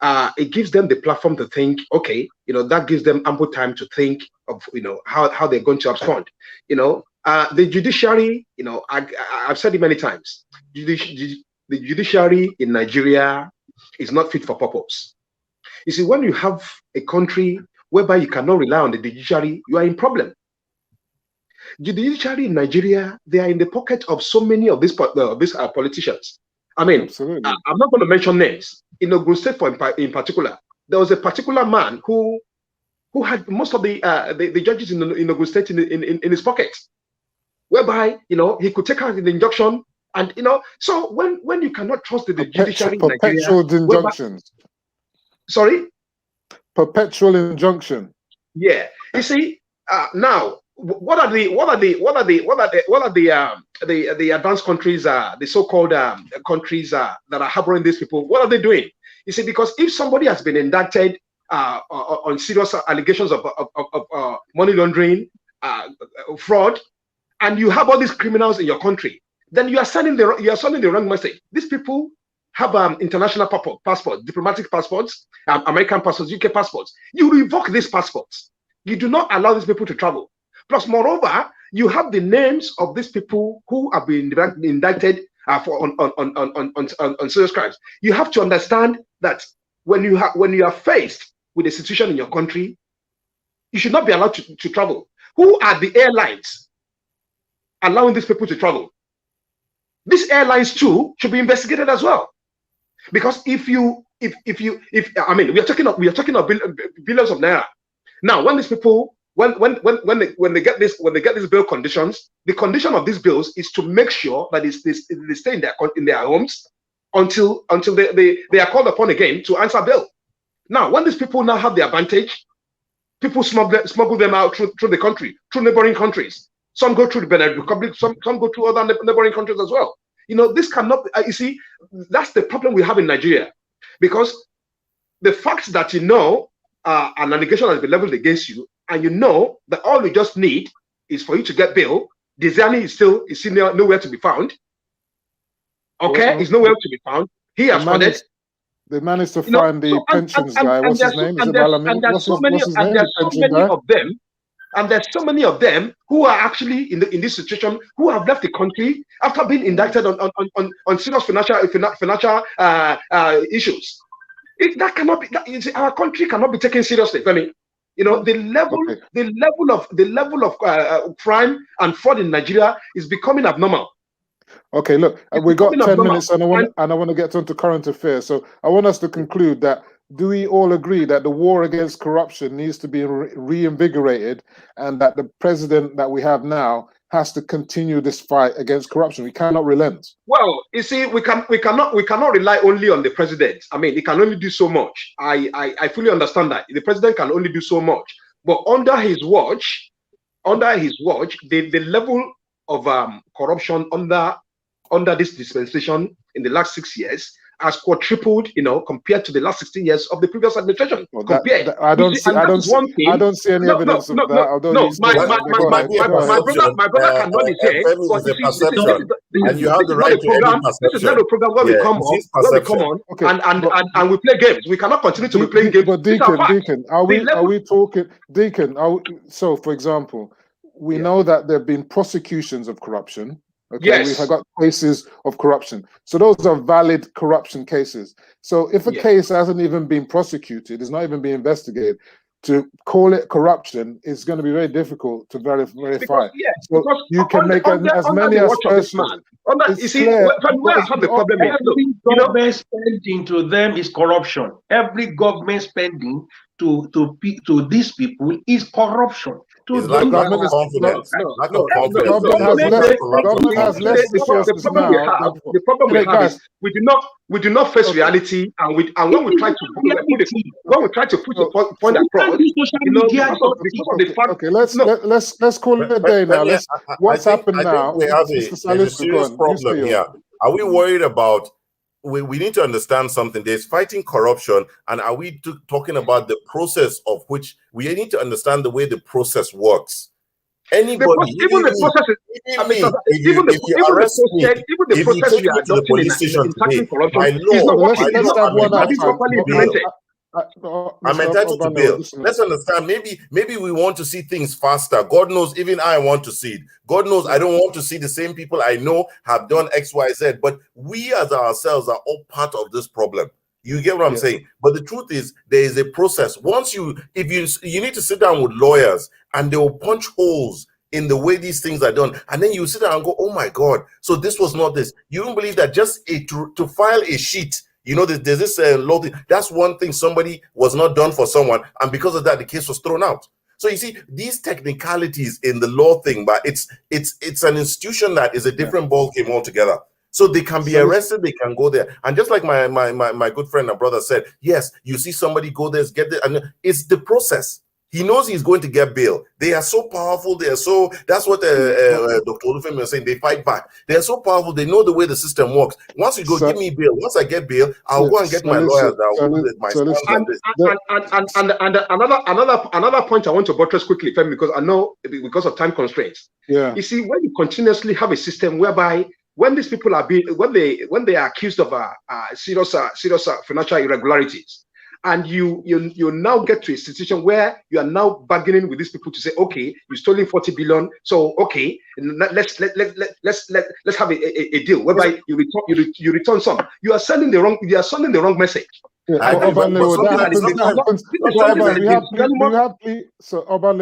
It gives them the platform to think, okay, that gives them ample time to think of, how they're going to abscond. The judiciary, I've said it many times, the judiciary in Nigeria is not fit for purpose. You see, when you have a country whereby you cannot rely on the judiciary, you are in problem. The judiciary in Nigeria, they are in the pocket of so many of these politicians. I mean, I'm not going to mention names. In Ogun State, in particular, there was a particular man who had most of the judges in Ogun State in his pocket, whereby he could take out the injunction, and so when you cannot trust the judiciary in Nigeria, perpetual injunctions. Sorry, perpetual injunction. Yeah, you see now. What are the advanced countries, the so-called countries that are harboring these people? What are they doing? You see, because if somebody has been indicted on serious allegations of money laundering, fraud, and you have all these criminals in your country, then you are sending the wrong message. These people have international passports, diplomatic passports, American passports, UK passports. You revoke these passports. You do not allow these people to travel. Plus, moreover, you have the names of these people who have been indicted on serious crimes. You have to understand that when you are faced with a situation in your country, you should not be allowed to travel. Who are the airlines allowing these people to travel? These airlines too should be investigated as well, because if I mean, we are talking of billions of naira. Now, when these people when they get these bail conditions, the condition of these bills is to make sure that they stay in their homes until they are called upon again to answer bail. Now, when these people now have the advantage, people smuggle them out through the country, through neighboring countries. Some go through the Benin Republic, some go through other neighboring countries as well. You know, this cannot. You see, that's the problem we have in Nigeria, because the fact that an allegation has been leveled against you, and you know that all you just need is for you to get bail. Diziani is still nowhere to be found. Okay, he's nowhere to be found. He has funded. They managed to find the pensions guy. What's his name? Is it Malami? What's his name? There's so many of them. And there's so many of them who are actually in this situation, who have left the country after being indicted on serious financial issues. That cannot be. Our country cannot be taken seriously. I mean, you know, the level of crime and fraud in Nigeria is becoming abnormal. Okay, look, we got 10 minutes, and I want to get on to current affairs. So I want us to conclude that. Do we all agree that the war against corruption needs to be reinvigorated, and that the president that we have now has to continue this fight against corruption? We cannot relent. Well, you see, we cannot rely only on the president. I mean, he can only do so much. I fully understand that the president can only do so much. But under his watch, the level of corruption under this dispensation in the last 6 years has quadrupled, you know, compared to the last 16 years of the previous administration. Well, I don't see any evidence of that. My brother cannot be there. And you have the right to any perception. This is not a program where we come on, and we play games. We cannot continue to be playing games. But Deacon, are we talking? Deacon, so for example, we know that there have been prosecutions of corruption. Okay, yes. We've got cases of corruption. So those are valid corruption cases. So if a case hasn't even been prosecuted, it's not even being investigated, to call it corruption is going to be very difficult to verify. So you can make as many assertions. You see, where I have the problem is, every government spending to them is corruption. Every government spending to these people is corruption. It's like lack of confidence. Government has less resources now. The problem we have is we do not face reality, and when we try to put the point across, you know, because of the fact. Okay, let's call it a day now. What's happened now? We have a serious problem here. Are we worried about? We need to understand something. There's fighting corruption, and are we talking about the process of which we need to understand the way the process works? Anybody, even the process, if you arrest me, if you take me to the police station today, I'm entitled to bail. Let's understand. Maybe we want to see things faster. God knows, even I want to see it. God knows I don't want to see the same people I know have done X, Y, Z. But we as ourselves are all part of this problem. You get what I'm saying? But the truth is, there is a process. Once you need to sit down with lawyers, and they will punch holes in the way these things are done, and then you sit down and go, "Oh my God! So this was not this." You don't believe that just to file a sheet. You know, there's this law thing. That's one thing somebody was not done for someone, and because of that, the case was thrown out. So you see, these technicalities in the law thing, but it's an institution that is a different ball game altogether. So they can be arrested, they can go there, and just like my good friend and brother said, yes, you see somebody go there, get there, and it's the process. He knows he's going to get bail. They are so powerful. They are so. That's what Dr. Olufemi was saying. They fight back. They are so powerful. They know the way the system works. Once you go, give me bail. Once I get bail, I'll go and get my lawyers. Another point I want to buttress quickly, Femi, because I know because of time constraints. Yeah. You see, when you continuously have a system whereby when these people are being, when they are accused of serious financial irregularities, and you now get to a situation where you are now bargaining with these people to say, okay, you stolen 40 billion, so okay, let's have a deal whereby you return some. You are sending the wrong message. Yeah,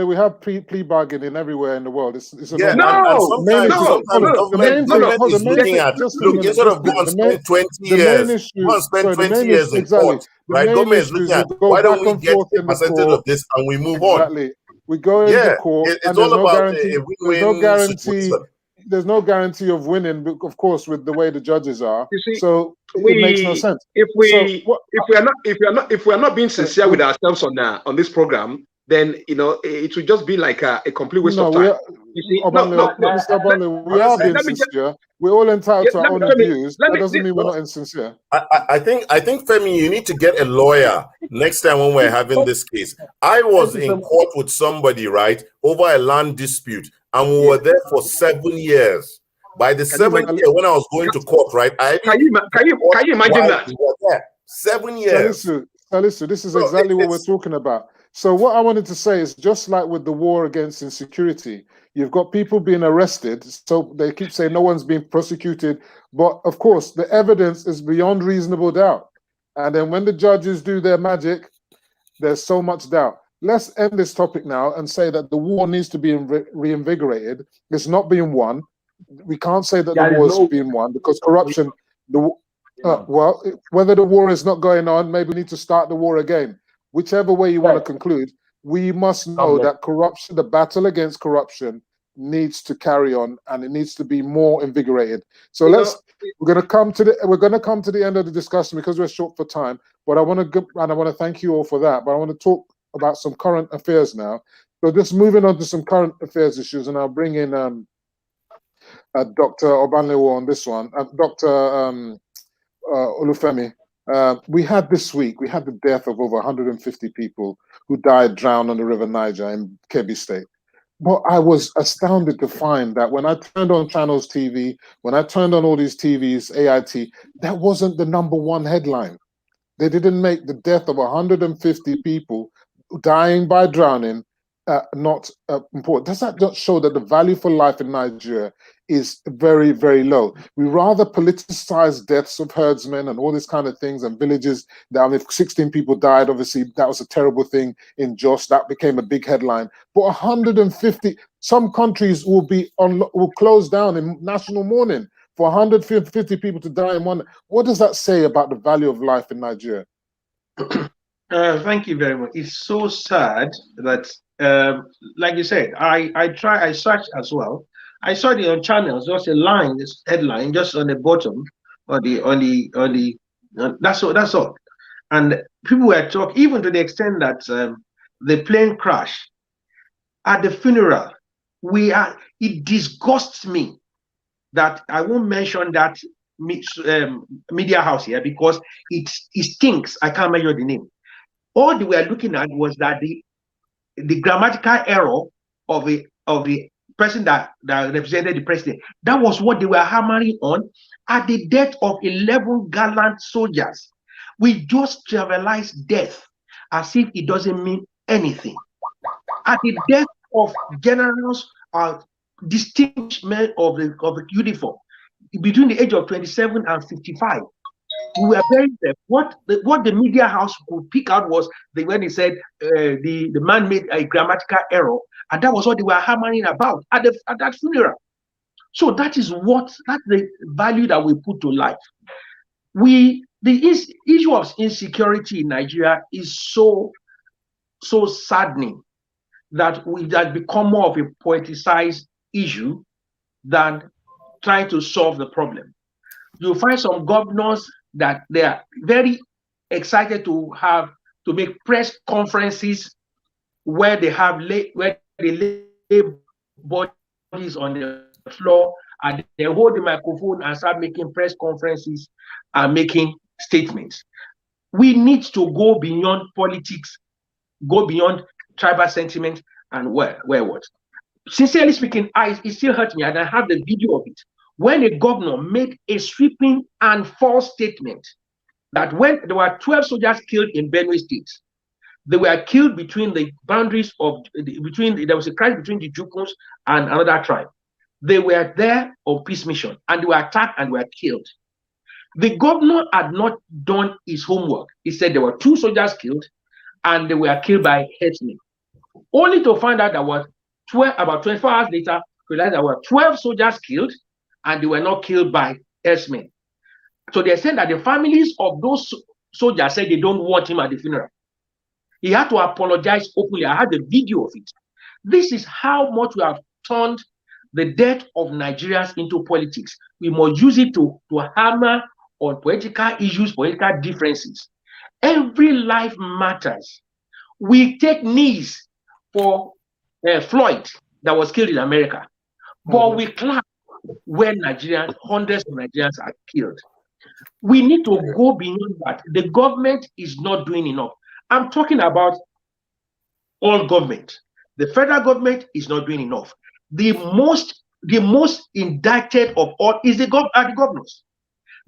we have plea bargaining everywhere in the world. It's yeah, the main thing is looking at, look, instead of going spend 20 years, spend 20 years in court, right? Government is looking at, why don't we get a percentage of this and we move on? Exactly. We go into court, it's all about a win-win situation. There's no guarantee of winning, of course, with the way the judges are. You see, so it makes no sense. If we are not being sincere with ourselves on this program, then it would just be like a complete waste of time. Mr. Obanleowo, we are being sincere. We're all entitled to our own views. That doesn't mean we're not insincere. I think Femi, you need to get a lawyer next time when we're having this case. I was in court with somebody, right, over a land dispute, and we were there for 7 years. By the 7th year, when I was going to court, right, can you imagine that? We were there 7 years. Salisu, this is exactly what we're talking about. So what I wanted to say is, just like with the war against insecurity, you've got people being arrested. So they keep saying no one's being prosecuted. But of course, the evidence is beyond reasonable doubt. And then when the judges do their magic, there's so much doubt. Let's end this topic now and say that the war needs to be reinvigorated. It's not being won. We can't say that the war is being won because corruption, well, whether the war is not going on, maybe we need to start the war again. Whichever way you want to conclude, we must know that corruption, the battle against corruption, needs to carry on, and it needs to be more invigorated. So we're going to come to the end of the discussion because we're short for time. But I want to thank you all for that. But I want to talk about some current affairs now. So just moving on to some current affairs issues, and I'll bring in Dr. Obanleowo on this one. Dr. Olufemi. We had the death of over 150 people who died drowned on the River Niger in Kebbi State. But I was astounded to find that when I turned on Channels TV, when I turned on all these TVs, AIT, that wasn't the #1 headline. They didn't make the death of 150 people dying by drowning not important. Does that not show that the value for life in Nigeria is very, very low? We rather politicize deaths of herdsmen and all these kind of things, and villages that, if 16 people died, obviously that was a terrible thing in Jos. That became a big headline. But 150, some countries will close down in national mourning for 150 people to die in one. What does that say about the value of life in Nigeria? Thank you very much. It's so sad that, like you said, I searched as well. I saw it on Channels, just a line, this headline, just on the bottom, that's all. And people were talking, even to the extent that the plane crash at the funeral. It disgusts me that I won't mention that media house here because it stinks. I can't measure the name. All they were looking at was that the grammatical error of the person that represented the president. That was what they were hammering on at the death of 11 gallant soldiers. We just trivialized death as if it doesn't mean anything. At the death of generals, distinguished men of the uniform, between the age of 27 and 55. We were very deaf. What the media house could pick out was when he said the man made a grammatical error, and that was what they were hammering about at that funeral. So that's the value that we put to life. The issue of insecurity in Nigeria is so saddening that that become more of a politicized issue than trying to solve the problem. You'll find some governors that they are very excited to make press conferences where they lay bodies on the floor and they hold the microphone and start making press conferences and making statements. We need to go beyond politics, go beyond tribal sentiment and where what. Sincerely speaking, it still hurts me, and I have the video of it. when a governor made a sweeping and false statement that when there were 12 soldiers killed in Benue State, they were killed between the boundaries of, there was a crisis between the Jukons and another tribe. They were there on peace mission and they were attacked and were killed. The governor had not done his homework. He said there were 2 soldiers killed and they were killed by herdsmen. Only to find out that was about 24 hours later, realized there were 12 soldiers killed and they were not killed by herdsmen. So they said that the families of those soldiers said they don't want him at the funeral. He had to apologize openly. I had the video of it. This is how much we have turned the death of Nigerians into politics. We must use it to hammer on political issues, political differences. Every life matters. We take knees for Floyd that was killed in America, but we clap when Nigerians, hundreds of Nigerians are killed. We need to go beyond that. The government is not doing enough. I'm talking about all government. The federal government is not doing enough. The most indicted of all is the governors.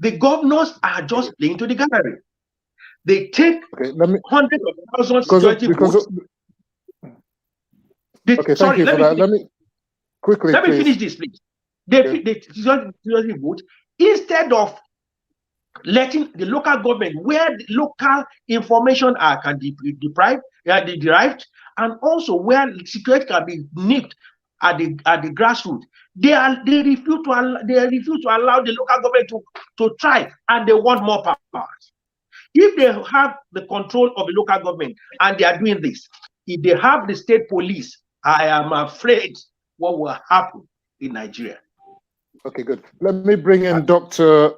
The governors are just playing to the gallery. They take hundreds of thousands security votes. Thank you for that. Let me quickly. Let me finish this, please. They security vote instead of letting the local government, where the local information can be derived, and also where security can be nipped at the grassroots. They refuse to allow the local government to try, and they want more power. If they have the control of the local government and they are doing this, if they have the state police, I am afraid what will happen in Nigeria. Okay, good. Let me bring in Dr.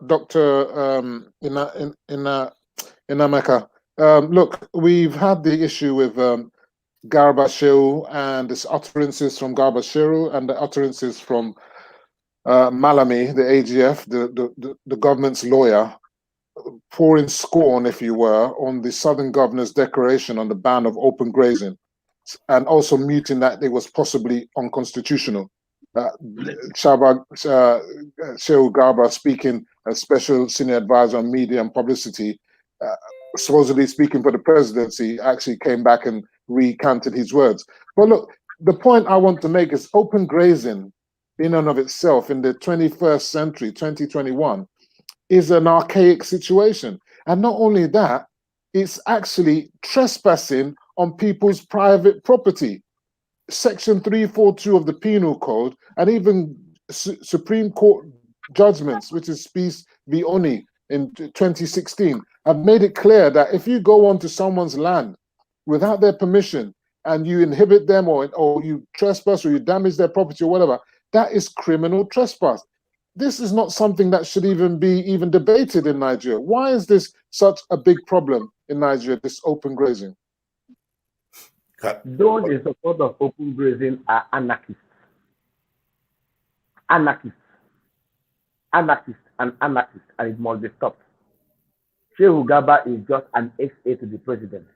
Inameka. Look, we've had the issue with Garba Shehu and his utterances from Garba Shehu and the utterances from Malami, the AGF, the government's lawyer, pouring scorn, if you were, on the Southern Governor's declaration on the ban of open grazing, and also muting that it was possibly unconstitutional. Shehu Garba, speaking as Special Senior Advisor on Media and Publicity, supposedly speaking for the presidency, actually came back and recanted his words. But look, the point I want to make is open grazing in and of itself in the 21st century, 2021, is an archaic situation. And not only that, it's actually trespassing on people's private property. Section 342 of the Penal Code and even Supreme Court judgments, which is Spies v. Oni in 2016, have made it clear that if you go onto someone's land without their permission and you inhibit them or you trespass or you damage their property or whatever, that is criminal trespass. This is not something that should even be debated in Nigeria. Why is this such a big problem in Nigeria, this open grazing? Those in support of open grazing are anarchists. Anarchists, and it must be stopped. Shehu Garba is just an SA to the president.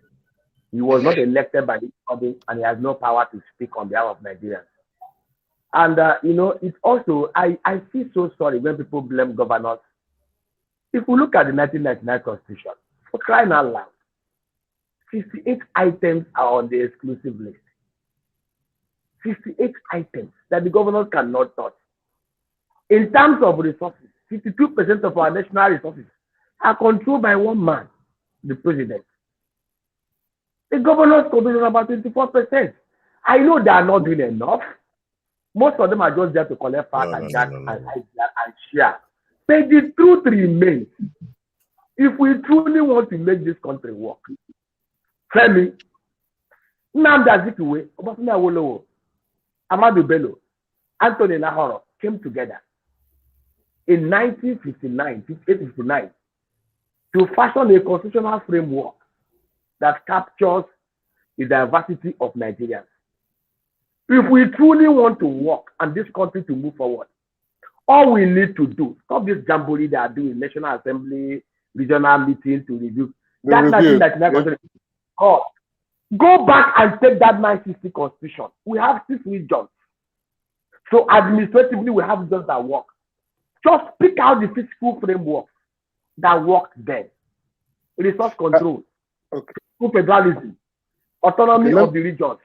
He was not elected by the public and he has no power to speak on behalf of Nigerians. And, it's also, I feel so sorry when people blame governors. If we look at the 1999 Constitution, for crying out loud, 58 items are on the exclusive list. 58 items that the governors cannot touch. In terms of resources, 52% of our national resources are controlled by one man, the president. The governors control about 24%. I know they are not doing enough. Most of them are just there to collect fat and gas and share. But the truth remains, if we truly want to make this country work, Femi, Nnamdi Azikiwe, Obafemi Awolowo, Ahmadu Bello, Anthony Nahoro came together in 1959 to fashion a constitutional framework that captures the diversity of Nigerians. If we truly want to work and this country to move forward, all we need to do, stop this jamboree they are doing, National Assembly, regional meeting to review. That's nothing that go back and take that 1960 constitution. We have 6 regions. So administratively, we have just that work. Just pick out the fiscal framework that worked then. Resource control, federalism, autonomy of the regions,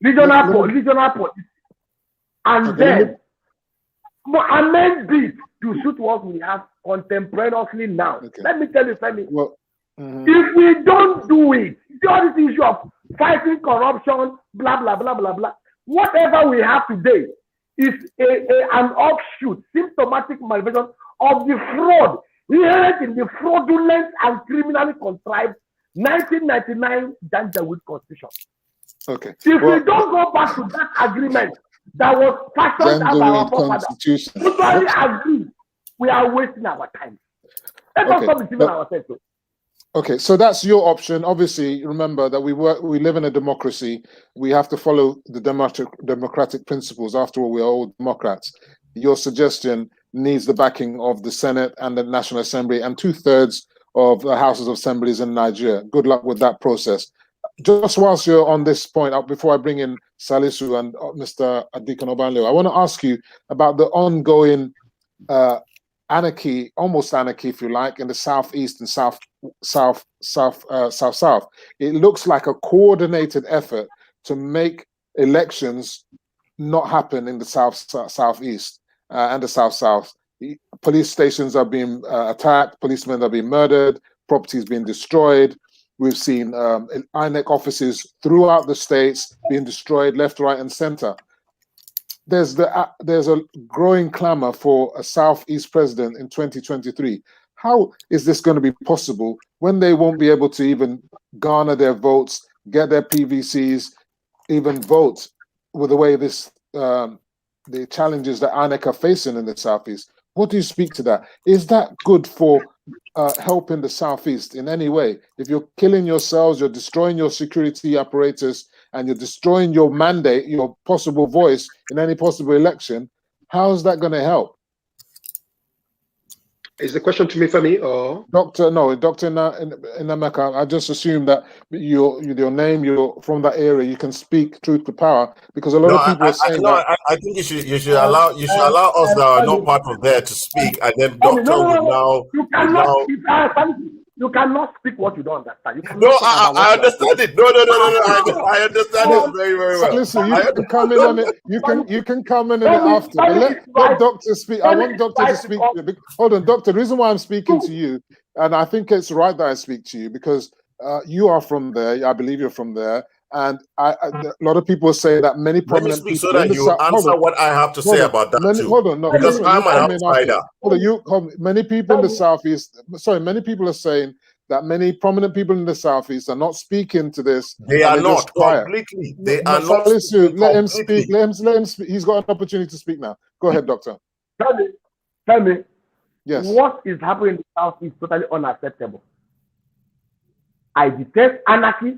regional policy, and then amend this to suit what we have contemporaneously now. Let me tell you, Femi, if we don't do it, all this issue of fighting corruption, blah, blah, blah, blah, blah, whatever we have today is an offshoot, symptomatic manifestation of the fraud inherent in the fraudulent and criminally contrived 1999 Janjaweed Constitution. If we don't go back to that agreement that was fashioned by our forefathers, totally agree, we are wasting our time. Let us stop deceiving ourselves. Okay, so that's your option. Obviously, remember that we live in a democracy. We have to follow the democratic principles. After all, we are all Democrats. Your suggestion needs the backing of the Senate and the National Assembly and 2/3 of the Houses of Assemblies in Nigeria. Good luck with that process. Just whilst you're on this point, before I bring in Salisu and Mr. DEACON Obanleowo, I want to ask you about the ongoing anarchy, almost anarchy, if you like, in the southeast and south. It looks like a coordinated effort to make elections not happen in the southeast and the south. Police stations are being attacked, policemen are being murdered, properties being destroyed. We've seen INEC offices throughout the states being destroyed left, right, and center. There's a growing clamor for a southeast president in 2023. How is this going to be possible when they won't be able to even garner their votes, get their PVCs, even vote with the way the challenges that INEC are facing in the southeast? What do you speak to that? Is that good for helping the southeast in any way? If you're killing yourselves, you're destroying your security apparatus, and you're destroying your mandate, your possible voice in any possible election, how is that going to help? Is the question to me, Femi, or Dr. Namaka? I just assume that your name, you're from that area, you can speak truth to power, because a lot of people are saying that. I think you should allow us that are not part of there to speak, and then Doctor would now. You cannot speak what you don't understand. I understand it. No. I understand it very, very well. Listen, you can come in on it. You can come in on it after. Let Doctor speak. I want Doctor to speak. Hold on, Doctor. The reason why I'm speaking to you, and I think it's right that I speak to you, because you are from there. I believe you're from there. And a lot of people say that many prominent people. So that you answer what I have to say about that too. Hold on, no, because I'm an outsider. Many people in the southeast. Sorry, many people are saying that many prominent people in the southeast are not speaking to this. They are not completely. They are not. Let him speak. Let him speak. He's got an opportunity to speak now. Go ahead, Doctor. Tell me. Yes. What is happening in the south is totally unacceptable. I detest anarchy.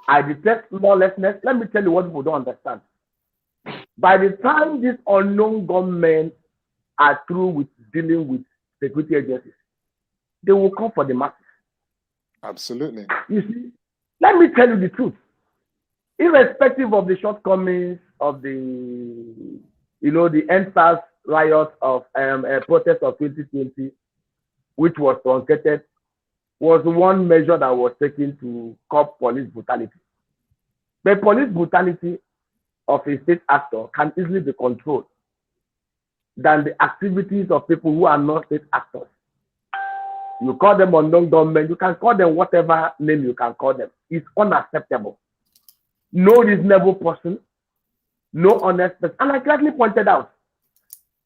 I detest lawlessness. Let me tell you what people don't understand. By the time these unknown gunmen are through with dealing with security agencies, they will come for the masses. Absolutely. You see, let me tell you the truth. Irrespective of the shortcomings of the EndSARS riot of protest of 2020, which was truncated, was one measure that was taken to curb police brutality. But police brutality of a state actor can easily be controlled than the activities of people who are not state actors. You call them unknown government, you can call them whatever name you can call them. It's unacceptable. No reasonable person, no honest person. And I correctly pointed out,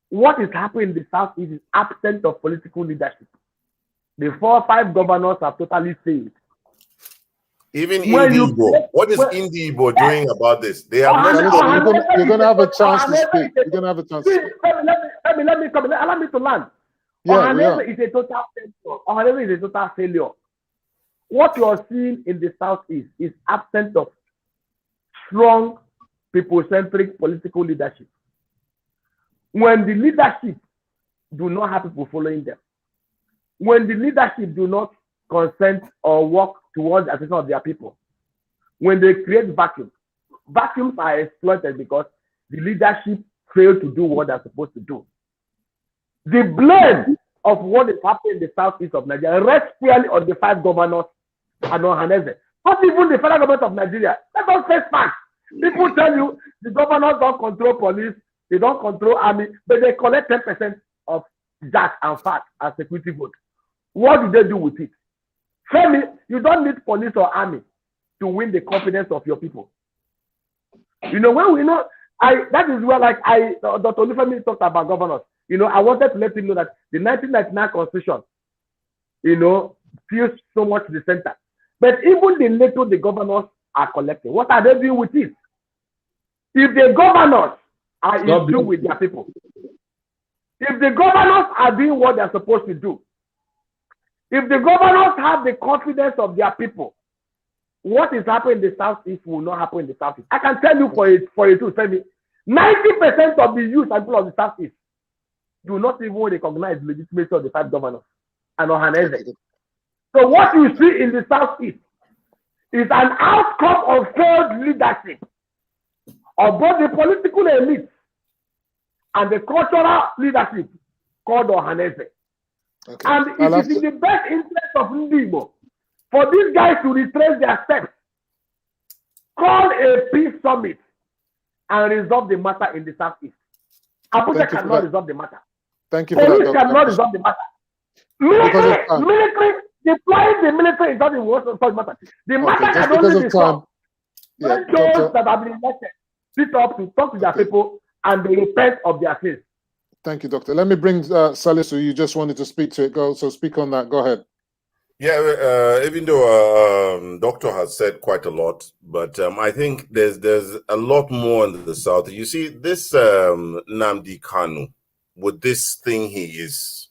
what is happening in the Southeast is absence of political leadership. The 4 or 5 governors have totally failed. Even Indibo. What is Indibo doing about this? They have you're going to have a chance to speak. You're going to have a chance to speak. Let me come. Allow me to land. Ohanaeze is a total failure. Ohanaeze is a total failure. What you are seeing in the Southeast is absence of strong, people-centric political leadership. When the leadership do not have people following them, when the leadership do not consent or work towards the assistance of their people, when they create vacuums are exploited because the leadership failed to do what they're supposed to do. The blame of what is happening in the southeast of Nigeria rests squarely on the 5 governors and on Haneze. Not even the federal government of Nigeria. Let us face facts. People tell you the governors don't control police, they don't control army, but they collect 10% of that and fat as security vote. What do they do with it? FEMI, you don't need police or army to win the confidence of your people. You know, when we know, that is where, like Dr. Olufemi talked about governors. You know, I wanted to let him know that the 1999 Constitution, you know, feels so much the center. But even the little the governors are collecting, what are they doing with it? If the governors are in tune with their people, if the governors are doing what they're supposed to do, if the governors have the confidence of their people, what is happening in the southeast will not happen in the southeast. I can tell you for a truth, tell me, 90% of the youth and people of the southeast do not even recognize the legitimacy of the 5 governors and Ohaneze. So what you see in the southeast is an outcome of failed leadership of both the political elite and the cultural leadership called Ohaneze. Okay. And it is in the best interest of Ndibo for these guys to retrace their steps, call a peace summit, and resolve the matter in the southeast. Abuja cannot resolve the matter. Thank you for that. Police cannot resolve the matter. Military, deploying the military is not the worst of the matter. The matter can only be solved when those that have been elected sit up to talk to their people and they repent of their sins. Thank you, Doctor. Let me bring Salisu. You just wanted to speak to it. So speak on that. Go ahead. Yeah, even though Doctor has said quite a lot, but I think there's a lot more in the south. You see, this Nnamdi Kanu, with this thing he is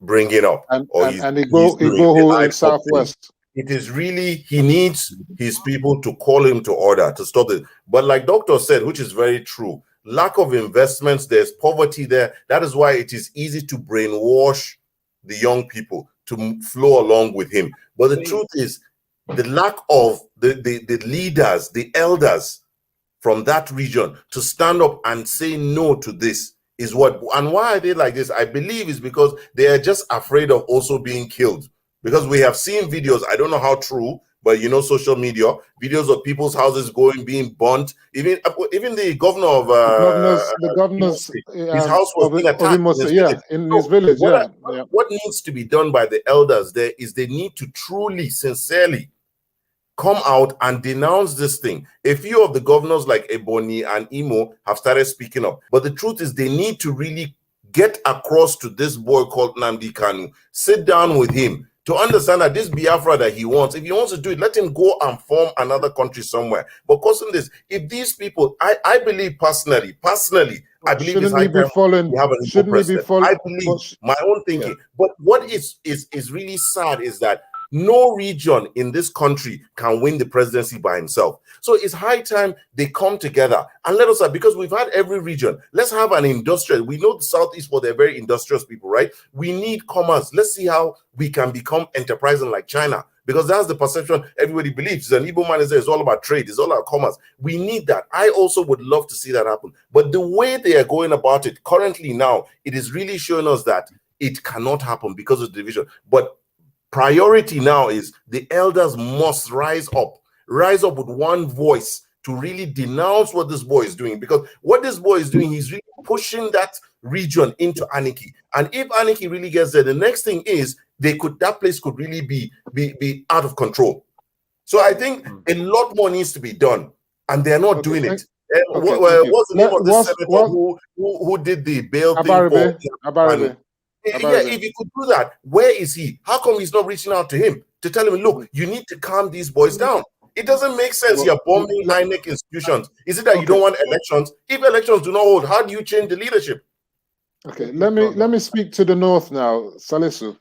bringing up, and Igboho in southwest. It is really, he needs his people to call him to order to stop it. But like Doctor said, which is very true, lack of investments, there's poverty there. That is why it is easy to brainwash the young people to flow along with him. But the truth is, the lack of the leaders, the elders from that region to stand up and say no to this is what, and why are they like this? I believe is because they are just afraid of also being killed. Because we have seen videos, I don't know how true, but you know, social media, videos of people's houses being burnt. Even the governor of the governor's his house was being attacked in his village. What needs to be done by the elders there is they need to truly, sincerely come out and denounce this thing. A few of the governors like Ebonyi and Imo have started speaking up, but the truth is they need to really get across to this boy called Nnamdi Kanu, sit down with him, to understand that this Biafra that he wants, if he wants to do it, let him go and form another country somewhere. But causing this, if these people, I believe personally, I believe it's high time we have an equal president. I believe my own thinking. Yeah. But what is really sad is that no region in this country can win the presidency by himself. So it's high time they come together and let us have, because we've had every region. Let's have an industrial. We know the Southeast, for they're very industrious people, right? We need commerce. Let's see how we can become enterprising like China, because that's the perception everybody believes. An Igbo man is there, it's all about trade, it's all about commerce. We need that. I also would love to see that happen. But the way they are going about it currently now, it is really showing us that it cannot happen because of the division. But priority now is the elders must rise up with one voice to really denounce what this boy is doing, because what this boy is doing, he's really pushing that region into anarchy. And if anarchy really gets there, the next thing is that place could really be out of control. So I think a lot more needs to be done, and they're not doing it. What's the name of this senator who did the bail thing? Yeah, if he could do that, where is he? How come he's not reaching out to him to tell him, look, you need to calm these boys down? It doesn't make sense. You're bombing INEC institutions. Is it that you don't want elections? If elections do not hold, how do you change the leadership? Okay, let me speak to the north now, Salisu.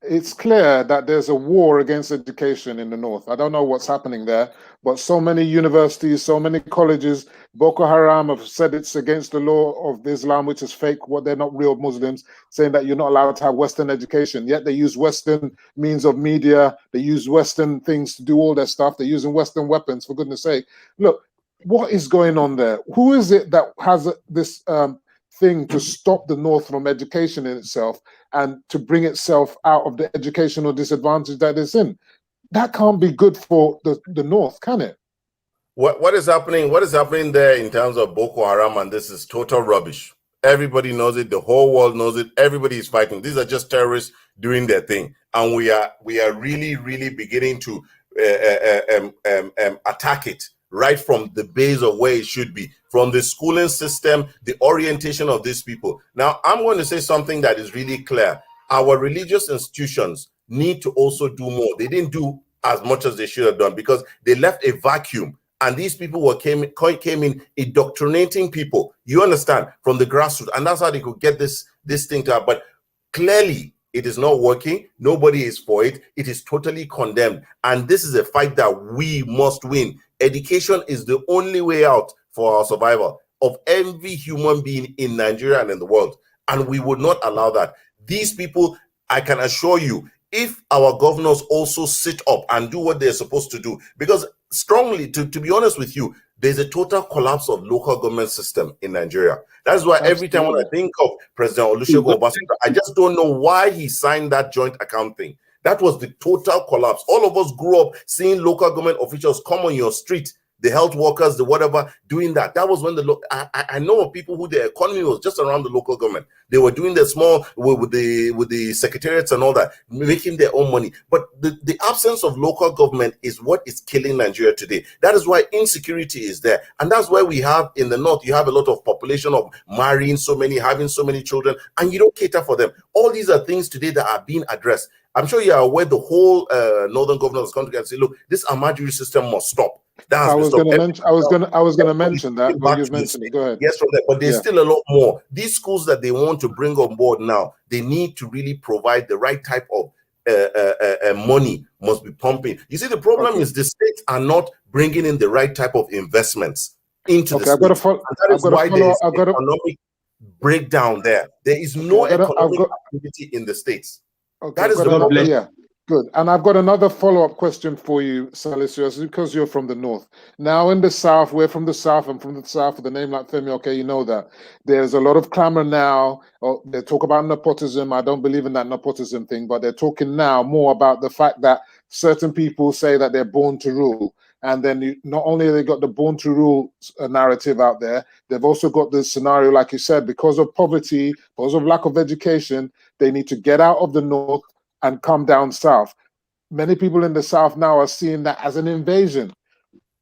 It's clear that there's a war against education in the north. I don't know what's happening there, but so many universities, so many colleges, Boko Haram have said it's against the law of Islam, which is fake, what they're not real Muslims, saying that you're not allowed to have Western education. Yet they use Western means of media, they use Western things to do all their stuff, they're using Western weapons, for goodness sake. Look, what is going on there? Who is it that has this thing to stop the North from education in itself and to bring itself out of the educational disadvantage that it's in. That can't be good for the North, can it? What is happening? What is happening there in terms of Boko Haram? And this is total rubbish. Everybody knows it. The whole world knows it. Everybody is fighting. These are just terrorists doing their thing, and we are really beginning to attack it right from the base of where it should be, from the schooling system, the orientation of these people. Now, I'm going to say something that is really clear. Our religious institutions need to also do more. They didn't do as much as they should have done because they left a vacuum. And these people came in indoctrinating people, you understand, from the grassroots. And that's how they could get this thing to happen. But clearly, it is not working. Nobody is for it. It is totally condemned. And this is a fight that we must win. Education is the only way out for our survival of every human being in Nigeria and in the world. And we would not allow that. These people, I can assure you, if our governors also sit up and do what they're supposed to do, because strongly, to be honest with you, there's a total collapse of local government system in Nigeria. That's why every time when I think of President Olusegun Obasanjo, I just don't know why he signed that joint account thing. That was the total collapse. All of us grew up seeing local government officials come on your street, the health workers, the whatever, doing that. That was when I know of people who their economy was just around the local government. They were doing the small with the secretariats and all that, making their own money. But the absence of local government is what is killing Nigeria today. That is why insecurity is there. And that's why we have in the North, you have a lot of population of marrying so many, having so many children, and you don't cater for them. All these are things today that are being addressed. I'm sure you are aware the whole northern governors come together and say, look, this Amajiri system must stop. I was going to mention that, but you've mentioned it. Go ahead. Yes, from there, but there's still a lot more. These schools that they want to bring on board now, they need to really provide the right type of money must be pumping. You see, the problem is the states are not bringing in the right type of investments into the states. That is why there is economic breakdown there. There is no economic activity in the states. That is the problem. Yeah. Good. And I've got another follow-up question for you, Salisius, because you're from the North. Now in the South, we're from the South. I'm from the South with a name like FEMI OKE, you know that. There's a lot of clamor now. They talk about nepotism. I don't believe in that nepotism thing, but they're talking now more about the fact that certain people say that they're born to rule. And then not only have they got the born to rule narrative out there, they've also got the scenario, like you said, because of poverty, because of lack of education, they need to get out of the North and come down south. Many people in the South now are seeing that as an invasion.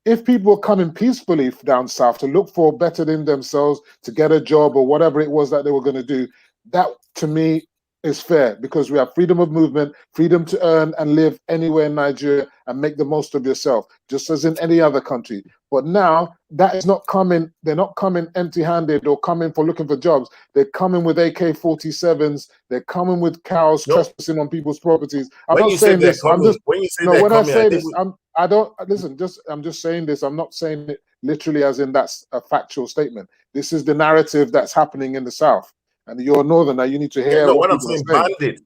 If people are coming peacefully down south to look for better in themselves, to get a job or whatever it was that they were going to do, that to me is fair, because we have freedom of movement, freedom to earn and live anywhere in Nigeria and make the most of yourself, just as in any other country. But now that is not coming, they're not coming empty-handed or coming for looking for jobs. They're coming with AK-47s, they're coming with cows trespassing on people's properties. I'm not saying this, I'm just, when I say this, I don't, listen, I'm just saying this, I'm not saying it literally as in that's a factual statement. This is the narrative that's happening in the South. And you're a northerner, you need to hear what I'm saying.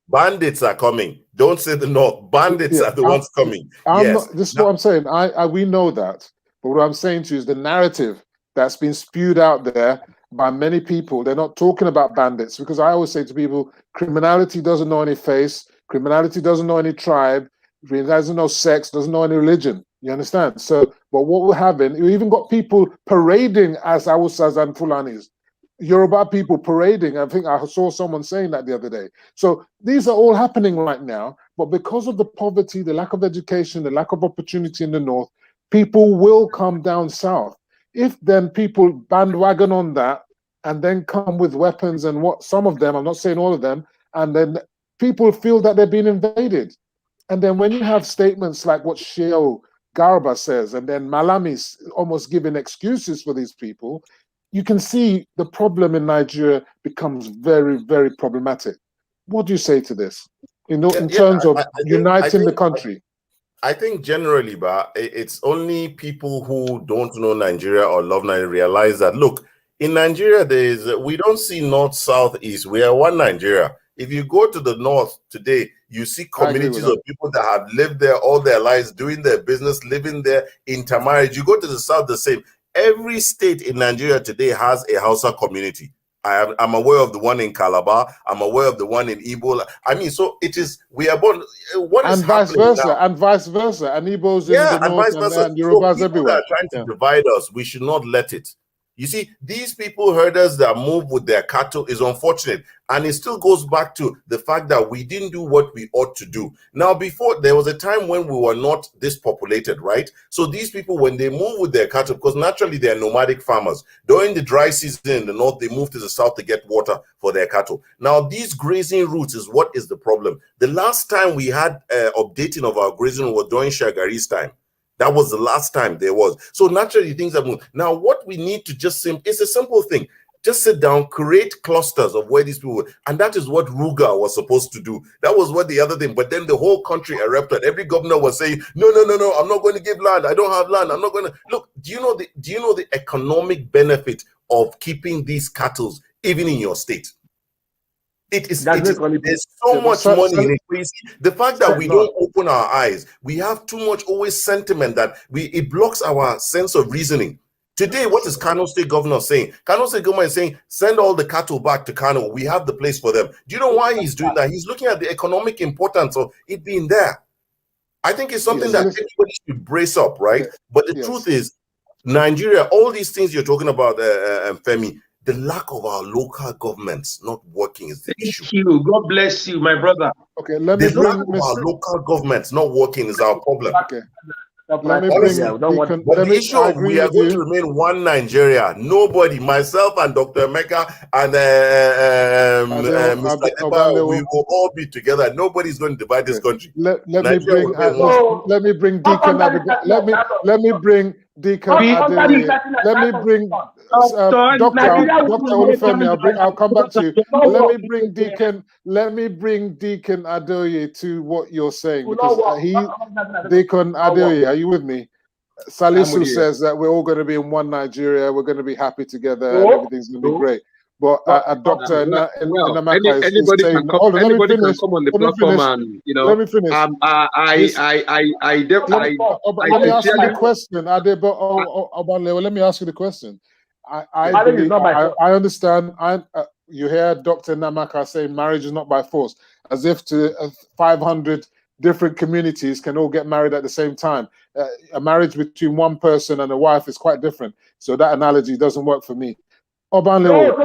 Bandits are coming. Don't say the North. Bandits are the ones coming. This is what I'm saying. We know that. But what I'm saying to you is the narrative that's been spewed out there by many people. They're not talking about bandits, because I always say to people, criminality doesn't know any face, criminality doesn't know any tribe, it doesn't know sex, doesn't know any religion. You understand? So, but what we're having, you even got people parading as Awusas and Fulanis. Yoruba people parading. I think I saw someone saying that the other day. So these are all happening right now, but because of the poverty, the lack of education, the lack of opportunity in the North, people will come down south. If then people bandwagon on that and then come with weapons and what some of them, I'm not saying all of them, and then people feel that they're being invaded. And then when you have statements like what Shehu Garba says, and then Malami's almost giving excuses for these people, you can see the problem in Nigeria becomes very, very problematic. What do you say to this? In terms of uniting the country? I think generally, but it's only people who don't know Nigeria or love Nigeria realize that, look, in Nigeria, we don't see north, south, east. We are one Nigeria. If you go to the north today, you see communities of people that have lived there all their lives, doing their business, living there, intermarriage. You go to the south, the same. Every state in Nigeria today has a Hausa community. I'm aware of the one in Calabar. I'm aware of the one in Igbo. I mean, so it is. We are born. What is happening now? And vice versa, and Igbos in the north, and Yorubas everywhere. That are trying to divide us, we should not let it. You see, these people herders that move with their cattle is unfortunate. And it still goes back to the fact that we didn't do what we ought to do. Now, before, there was a time when we were not this populated, right? So these people, when they move with their cattle, because naturally they're nomadic farmers, during the dry season in the north, they move to the south to get water for their cattle. Now, these grazing routes is what is the problem. The last time we had updating of our grazing was during Shagari's time. That was the last time there was. So naturally things have moved. Now, what we need to just it's a simple thing. Just sit down, create clusters of where these people were. And that is what Ruga was supposed to do. That was what the other thing. But then the whole country erupted. Every governor was saying, no, I'm not going to give land. I don't have land. I'm not going to. Look, do you know the economic benefit of keeping these cattle even in your state? There's so much money in it. The fact that we don't open our eyes, we have too much always sentiment that it blocks our sense of reasoning. Today, what is Kano State Governor saying? Kano State Governor is saying, send all the cattle back to Kano. We have the place for them. Do you know why he's doing that? He's looking at the economic importance of it being there. I think it's something that everybody should brace up, right? But the truth is, Nigeria, all these things you're talking about, Femi, the lack of our local governments not working is the issue. Thank you. God bless you, my brother. Okay, let me bring our local governments not working is our problem. Okay. Let me bring the issue of we are going to remain one Nigeria. Nobody, myself and Dr. Emeka and Mr. Eba, we will all be together. Nobody's going to divide this country. Let me bring Deacon. Let me bring Deacon. Let me bring Dr. Olufemi. I'll come back to you. Let me bring Deacon Adoye to what you're saying, because Deacon Adoye, are you with me? Salisu says that we're all going to be in one Nigeria. We're going to be happy together. And everything's going to be great. But a doctor anybody can come on the platform and let me finish. Let me ask you the question. Let me ask you the question. I understand. You hear Dr. Namaka saying marriage is not by force, as if 500 different communities can all get married at the same time. A marriage between one person and a wife is quite different. So that analogy doesn't work for me. Obanlewo,